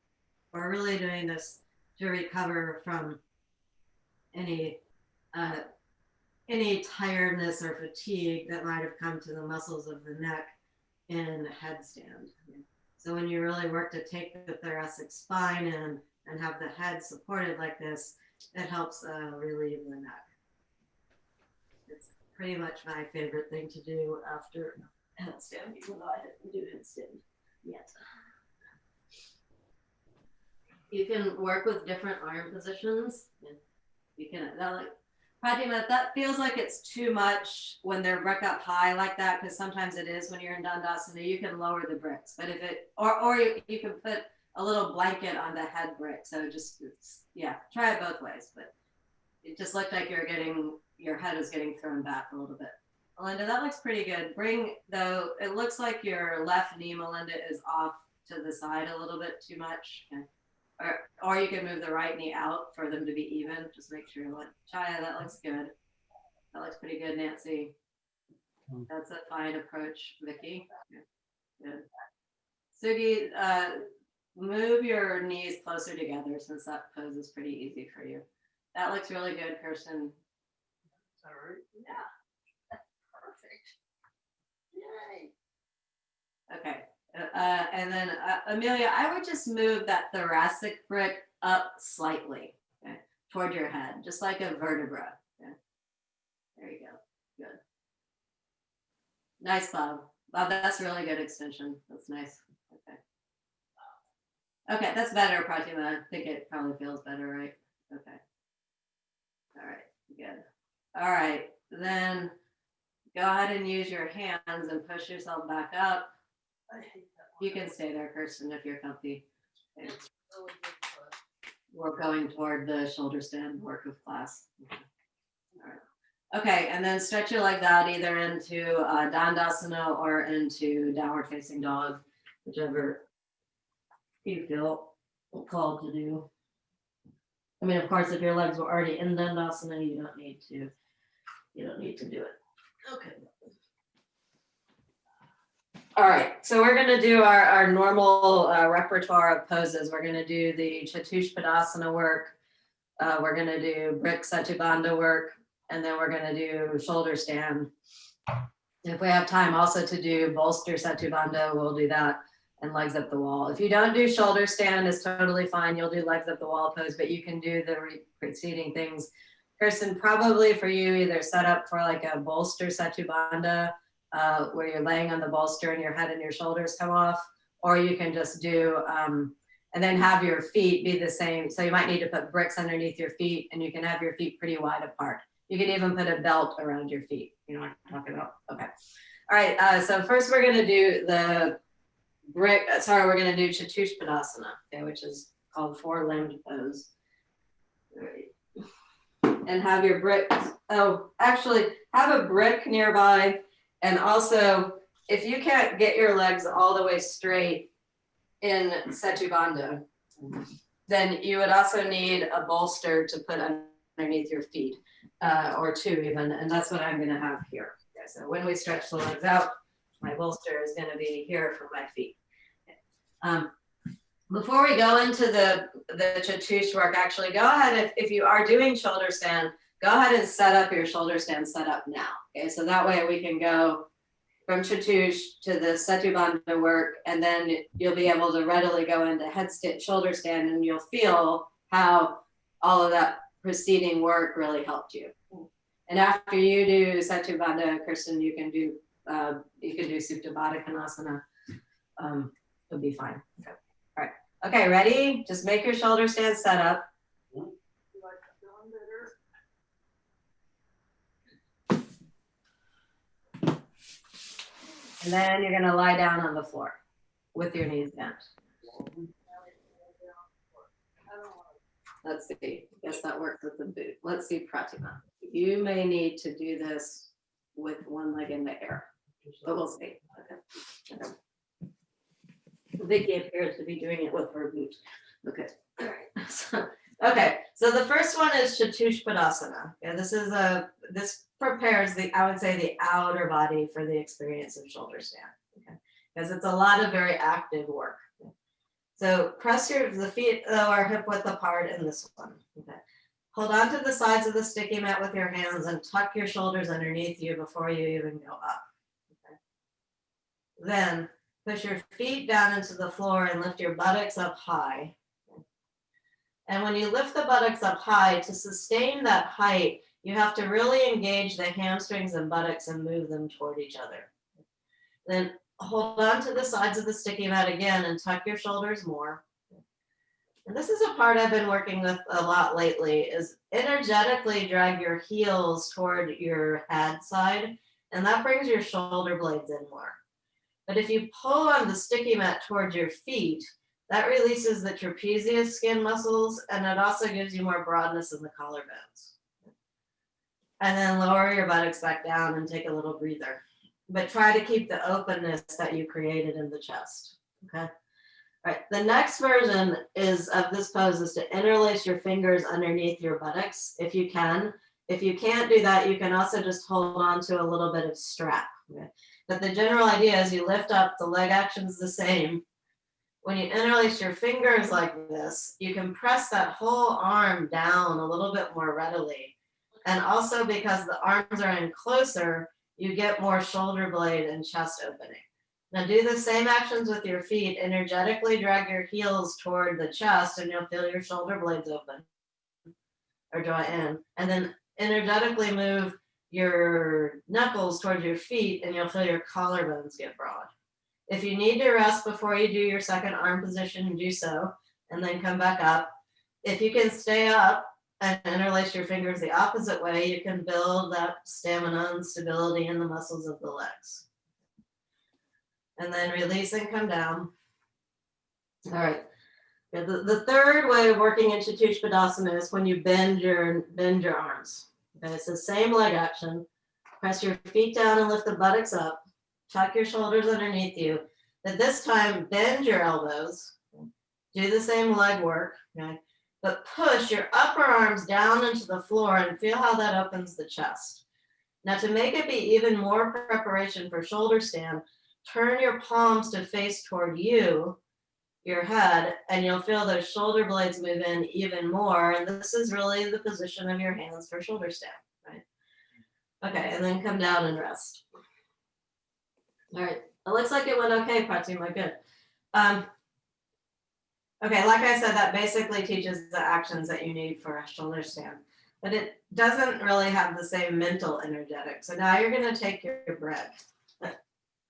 we're really doing this to recover from any tiredness or fatigue that might have come to the muscles of the neck in headstand. So when you really work to take the thoracic spine in and have the head supported like this, it helps relieve the neck. It's pretty much my favorite thing to do after headstand, even though I didn't do headstand yet. You can work with different arm positions. You can, Pratima, if that feels like it's too much when they're brick up high like that, because sometimes it is when you're in Dandasana, you can lower the bricks. But if it, or you can put a little blanket on the head brick. So just, yeah, try it both ways. But it just looked like your head is getting thrown back a little bit. Melinda, that looks pretty good. It looks like your left knee, Melinda, is off to the side a little bit too much. Okay. Or you can move the right knee out for them to be even. Just make sure. Chaya, that looks good. That looks pretty good, Nancy. That's a fine approach, Vicky. Good. Sugi, move your knees closer together since that pose is pretty easy for you. That looks really good, Kirsten. All right. Yeah. Perfect. Yay. Okay. And then Amelia, I would just move that thoracic brick up slightly, okay, toward your head, just like a vertebra. Okay. There you go. Good. Nice, Bob. Bob, that's really good extension. That's nice. Okay. Okay, that's better, Pratima. I think it probably feels better, right? Okay. All right, good. All right, then go ahead and use your hands and push yourself back up. You can stay there, Kirsten, if you're comfy. Okay. We're going toward the shoulder stand work of class. All right. Okay, and then stretch your legs out either into Dandasana or into downward facing dog, whichever you feel called to do. I mean, of course, if your legs were already in Dandasana, you don't need to do it. Okay. All right, so we're gonna do our normal repertoire of poses. We're gonna do the Chatushpadasana work. We're gonna do brick Satubandha work, and then we're gonna do shoulder stand. If we have time also to do bolster Satubandha, we'll do that, and legs up the wall. If you don't do shoulder stand, it's totally fine. You'll do legs up the wall pose, but you can do the preceding things. Kirsten, probably for you, either set up for like a bolster Satubandha, where you're laying on the bolster and your head and your shoulders come off, or you can just do, and then have your feet be the same. So you might need to put bricks underneath your feet, and you can have your feet pretty wide apart. You can even put a belt around your feet. You know what I'm talking about? Okay. All right, so first we're gonna do the we're gonna do Chatushpadasana, okay, which is called four-limbed pose. All right. And have your brick, actually have a brick nearby. And also, if you can't get your legs all the way straight in Setubandha, then you would also need a bolster to put underneath your feet, or two even, and that's what I'm gonna have here. Okay, so when we stretch the legs out, my bolster is gonna be here for my feet. Before we go into the Chatush work, actually go ahead, if you are doing shoulder stand, go ahead and set up your shoulder stand setup now. Okay, so that way we can go from Chatush to the Setubandha work, and then you'll be able to readily go into shoulder stand, and you'll feel how all of that preceding work really helped you. And after you do Setubandha, Kirsten, you can do Supta Baddha Konasana. It'll be fine. Okay. All right. Okay, ready? Just make your shoulder stand set up. And then you're gonna lie down on the floor with your knees bent. Let's see, I guess that works with the boot. Let's see, Pratima. You may need to do this with one leg in the air, but we'll see. Okay. Vicky appears to be doing it with her boot. Okay, all right. So the first one is Chatushpadasana. Okay, this prepares I would say the outer body for the experience of shoulder stand. Okay, because it's a lot of very active work. Okay. So press the feet are hip width apart in this one. Okay. Hold on to the sides of the sticky mat with your hands and tuck your shoulders underneath you before you even go up. Okay. Then push your feet down into the floor and lift your buttocks up high. And when you lift the buttocks up high, to sustain that height, you have to really engage the hamstrings and buttocks and move them toward each other. Then hold on to the sides of the sticky mat again and tuck your shoulders more. And this is a part I've been working with a lot lately, is energetically drag your heels toward your head side, and that brings your shoulder blades in more. But if you pull on the sticky mat towards your feet, that releases the trapezius skin muscles, and it also gives you more broadness in the collarbones. And then lower your buttocks back down and take a little breather. But try to keep the openness that you created in the chest, okay? All right, the next version of this pose is to interlace your fingers underneath your buttocks, if you can. If you can't do that, you can also just hold on to a little bit of strap, okay? But the general idea is you lift up, the leg action's the same. When you interlace your fingers like this, you can press that whole arm down a little bit more readily. And also because the arms are in closer, you get more shoulder blade and chest opening. Now do the same actions with your feet. Energetically drag your heels toward the chest and you'll feel your shoulder blades open or draw in. And then energetically move your knuckles towards your feet, and you'll feel your collarbones get broad. If you need to rest before you do your second arm position, do so, and then come back up. If you can stay up and interlace your fingers the opposite way, you can build that stamina and stability in the muscles of the legs. And then release and come down. All right. The third way of working into Chatushpadasana is when you bend your arms. Okay, it's the same leg action. Press your feet down and lift the buttocks up. Tuck your shoulders underneath you. But this time, bend your elbows. Do the same leg work, okay? But push your upper arms down into the floor and feel how that opens the chest. Now, to make it be even more preparation for shoulder stand, turn your palms to face toward you, your head, and you'll feel those shoulder blades move in even more. And this is really the position of your hands for shoulder stand, right? Okay, and then come down and rest. All right, it looks like it went okay, Pratima, good. Okay, like I said, that basically teaches the actions that you need for a shoulder stand, but it doesn't really have the same mental energetic. So now you're gonna take your breath.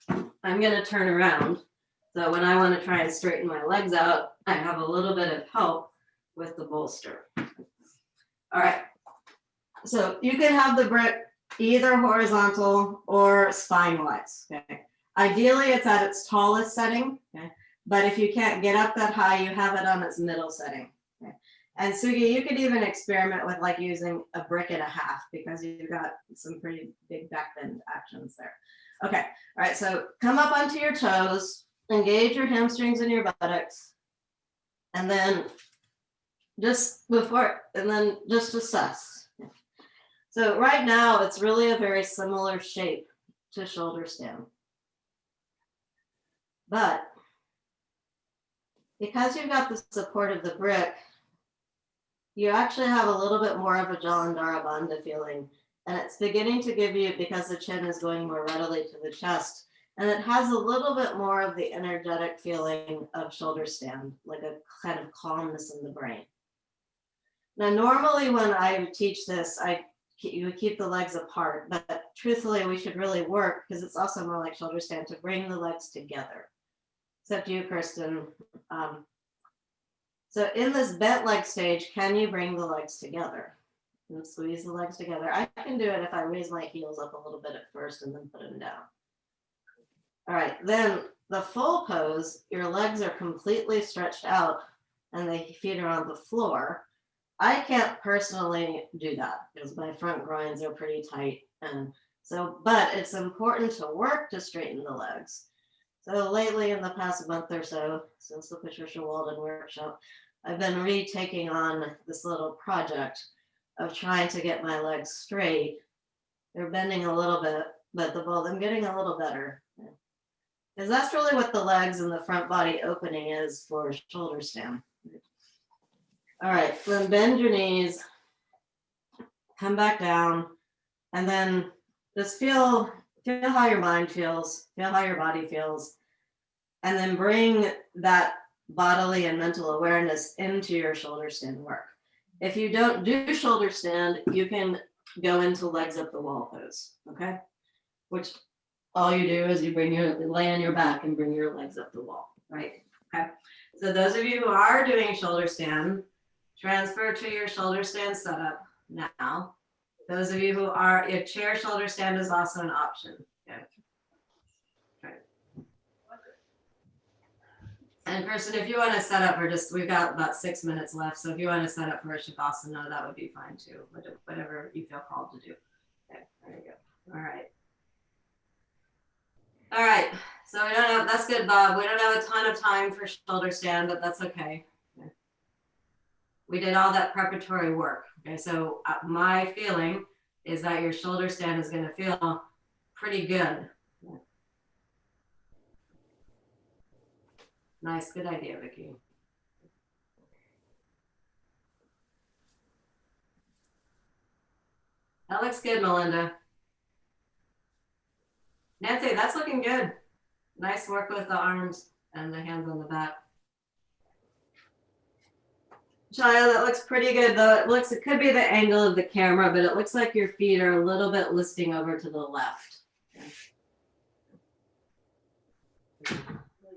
I'm gonna turn around. So when I want to try and straighten my legs out, I have a little bit of help with the bolster. All right. So you can have the brick either horizontal or spine-wise. Okay. Ideally, it's at its tallest setting. Okay. But if you can't get up that high, you have it on its middle setting. Okay. And Sugi, you could even experiment with like using a brick and a half because you've got some pretty big back bend actions there. Okay. All right. So come up onto your toes. Engage your hamstrings and your buttocks, and then just assess. So right now, it's really a very similar shape to shoulder stand. But because you've got the support of the brick, you actually have a little bit more of a Jalandhara Bandha feeling, and it's beginning to give you, because the chin is going more readily to the chest, and it has a little bit more of the energetic feeling of shoulder stand, like a kind of calmness in the brain. Now, normally when I teach this, you would keep the legs apart, but truthfully, we should really work, because it's also more like shoulder stand, to bring the legs together. Except you, Kirsten. So in this bent leg stage, can you bring the legs together? And squeeze the legs together. I can do it if I raise my heels up a little bit at first and then put them down. All right, then the full pose, your legs are completely stretched out and the feet are on the floor. I can't personally do that because my front groins are pretty tight. And so, but it's important to work to straighten the legs. So lately in the past month or so, since the Patricia Walden workshop, I've been retaking on this little project of trying to get my legs straight. They're bending a little bit, but I'm getting a little better. Because that's really what the legs and the front body opening is for shoulder stand. All right, then bend your knees, come back down, and then just feel how your mind feels, feel how your body feels, and then bring that bodily and mental awareness into your shoulder stand work. If you don't do shoulder stand, you can go into legs up the wall pose, okay? Which all you do is you lay on your back and bring your legs up the wall, right? Okay. So those of you who are doing shoulder stand, transfer to your shoulder stand setup now. Those of you who are, if chair shoulder stand is also an option. Okay. Okay. And Kirsten, if you want to set up for we've got about 6 minutes left. So if you want to set up for a Shavasana, that would be fine too. Whatever you feel called to do. Okay, there you go. All right. All right, so we don't have, that's good, Bob. We don't have a ton of time for shoulder stand, but that's okay. We did all that preparatory work. Okay, so my feeling is that your shoulder stand is gonna feel pretty good. Nice, good idea, Vicki. That looks good, Melinda. Nancy, that's looking good. Nice work with the arms and the hands on the back. Shia, that looks pretty good. Though it could be the angle of the camera, but it looks like your feet are a little bit listing over to the left.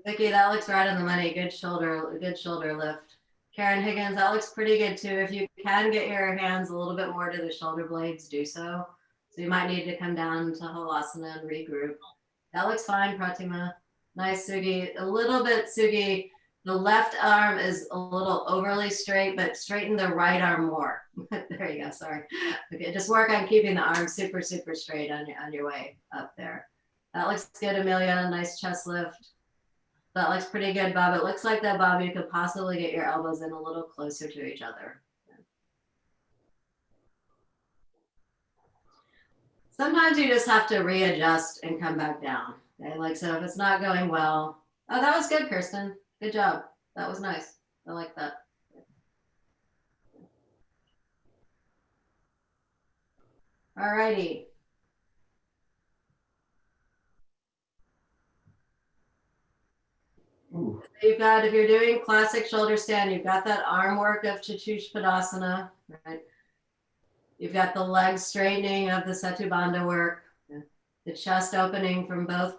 Vicki, that looks right on the money. Good shoulder lift. Karen Higgins, that looks pretty good too. If you can get your hands a little bit more to the shoulder blades, do so. So you might need to come down to Halasana and regroup. That looks fine, Pratima. Nice, Sugi. A little bit, Sugi. The left arm is a little overly straight, but straighten the right arm more. There you go, sorry. Okay, just work on keeping the arm super, super straight on your way up there. That looks good, Amelia. Nice chest lift. That looks pretty good, Bob. It looks like that, Bob, you could possibly get your elbows in a little closer to each other. Sometimes you just have to readjust and come back down. Okay, like, so if it's not going well, oh, that was good, Kirsten. Good job. That was nice. I like that. All righty. You've got, if you're doing classic shoulder stand, you've got that arm work of Chatushpadasana, right? You've got the leg straightening of the Setubandha work, the chest opening from both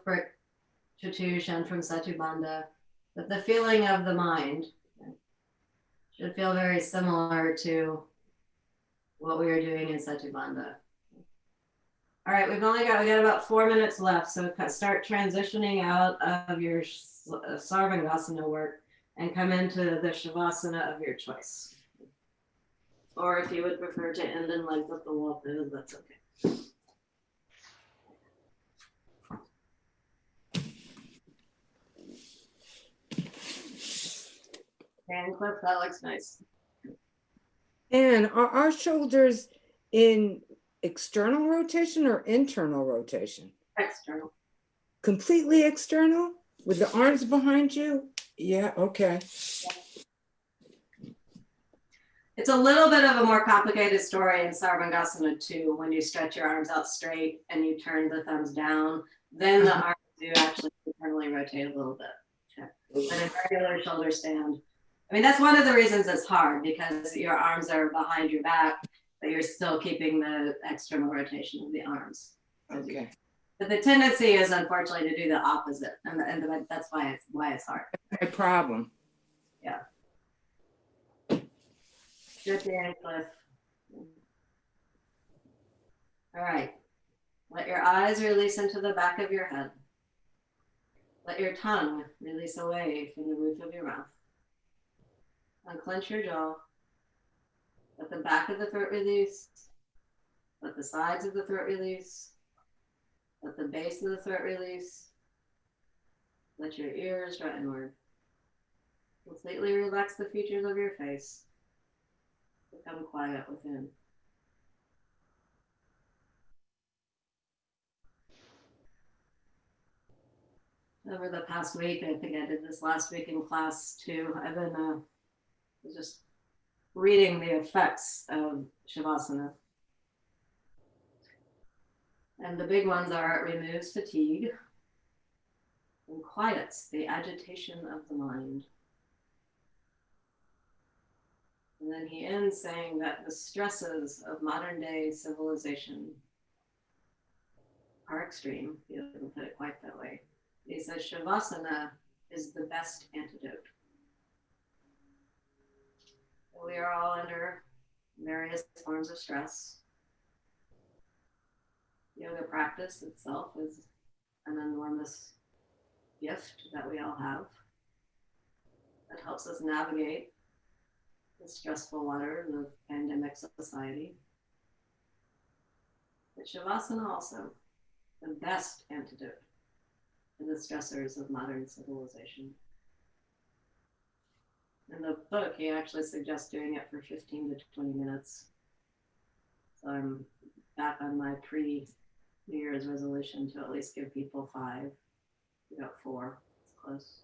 Chatush and from Setubandha, but the feeling of the mind should feel very similar to what we were doing in Setubandha. All right, we got about 4 minutes left, so start transitioning out of your Sarvangasana work and come into the Shavasana of your choice. Or if you would prefer to end in like what the wall is, that's okay. Hand clip, that looks nice. And are our shoulders in external rotation or internal rotation? External. Completely external with the arms behind you? Yeah, okay. It's a little bit of a more complicated story in Sarvangasana too, when you stretch your arms out straight and you turn the thumbs down, then the arms do actually internally rotate a little bit. Okay. But in regular shoulder stand, I mean, that's one of the reasons it's hard, because your arms are behind your back, but you're still keeping the external rotation of the arms. Okay. But the tendency is, unfortunately, to do the opposite, and that's why it's hard. My problem. Yeah. Good day, Cliff. All right. Let your eyes release into the back of your head. Let your tongue release away from the roof of your mouth. Unclench your jaw. Let the back of the throat release. Let the sides of the throat release. Let the base of the throat release. Let your ears draw inward. Completely relax the features of your face. Become quiet within. Over the past week, I think I did this last week in class too, I've been just reading the effects of Shavasana. And the big ones are it removes fatigue and quiets the agitation of the mind. And then he ends saying that the stresses of modern day civilization are extreme. He doesn't put it quite that way. He says Shavasana is the best antidote. We are all under various forms of stress. Yoga practice itself is an enormous gift that we all have that helps us navigate the stressful waters of pandemic society. But Shavasana also, the best antidote to the stressors of modern civilization. In the book, he actually suggests doing it for 15 to 20 minutes. So I'm back on my pre-New Year's resolution to at least give people 5. We got 4. It's close.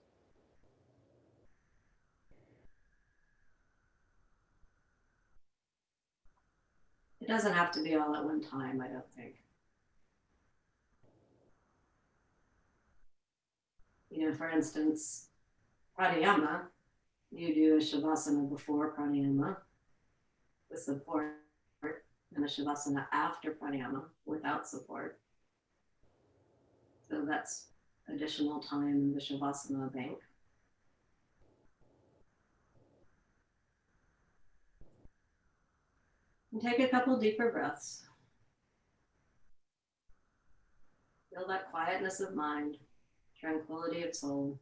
It doesn't have to be all at one time, I don't think. You know, for instance, pranayama, You do a Shavasana before pranayama with support, and a Shavasana after pranayama without support. So that's additional time in the Shavasana bank. And take a couple deeper breaths. Feel that quietness of mind, tranquility of soul.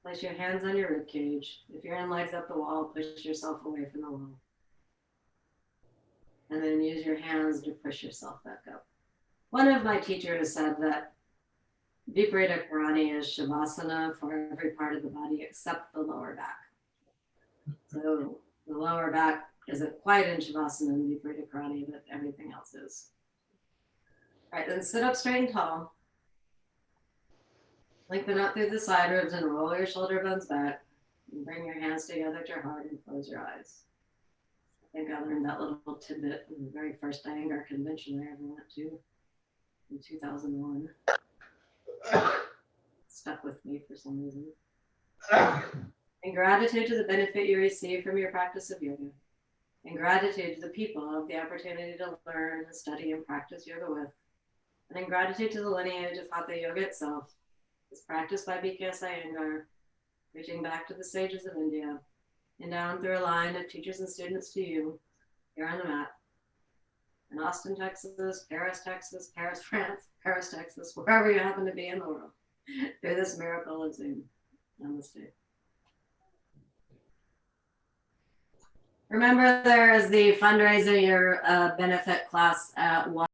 Place your hands on your rib cage. If you're in legs up the wall, push yourself away from the wall. And then use your hands to push yourself back up. One of my teachers said that Viparita Karani is Shavasana for every part of the body except the lower back. So the lower back isn't quite in Shavasana in Viparita Karani, but everything else is. All right, then sit up straight and tall. Lengthen out through the side ribs and roll your shoulder bones back. And bring your hands together to your heart and close your eyes. I think I learned that little tidbit in the very first Iyengar convention I ever went to in 2001. Stuck with me for some reason. In gratitude to the benefit you receive from your practice of yoga. In gratitude to the people of the opportunity to learn and study and practice yoga with. And in gratitude to the lineage of Hatha Yoga itself, is practiced by BKS Iyengar, reaching back to the sages of India, and down through a line of teachers and students to you, here on the mat, in Austin, Texas, Paris, Texas, Paris, France, Paris, Texas, wherever you happen to be in the world, through this miracle of Zoom. Namaste. Remember, there is the fundraiser year benefit class at 1.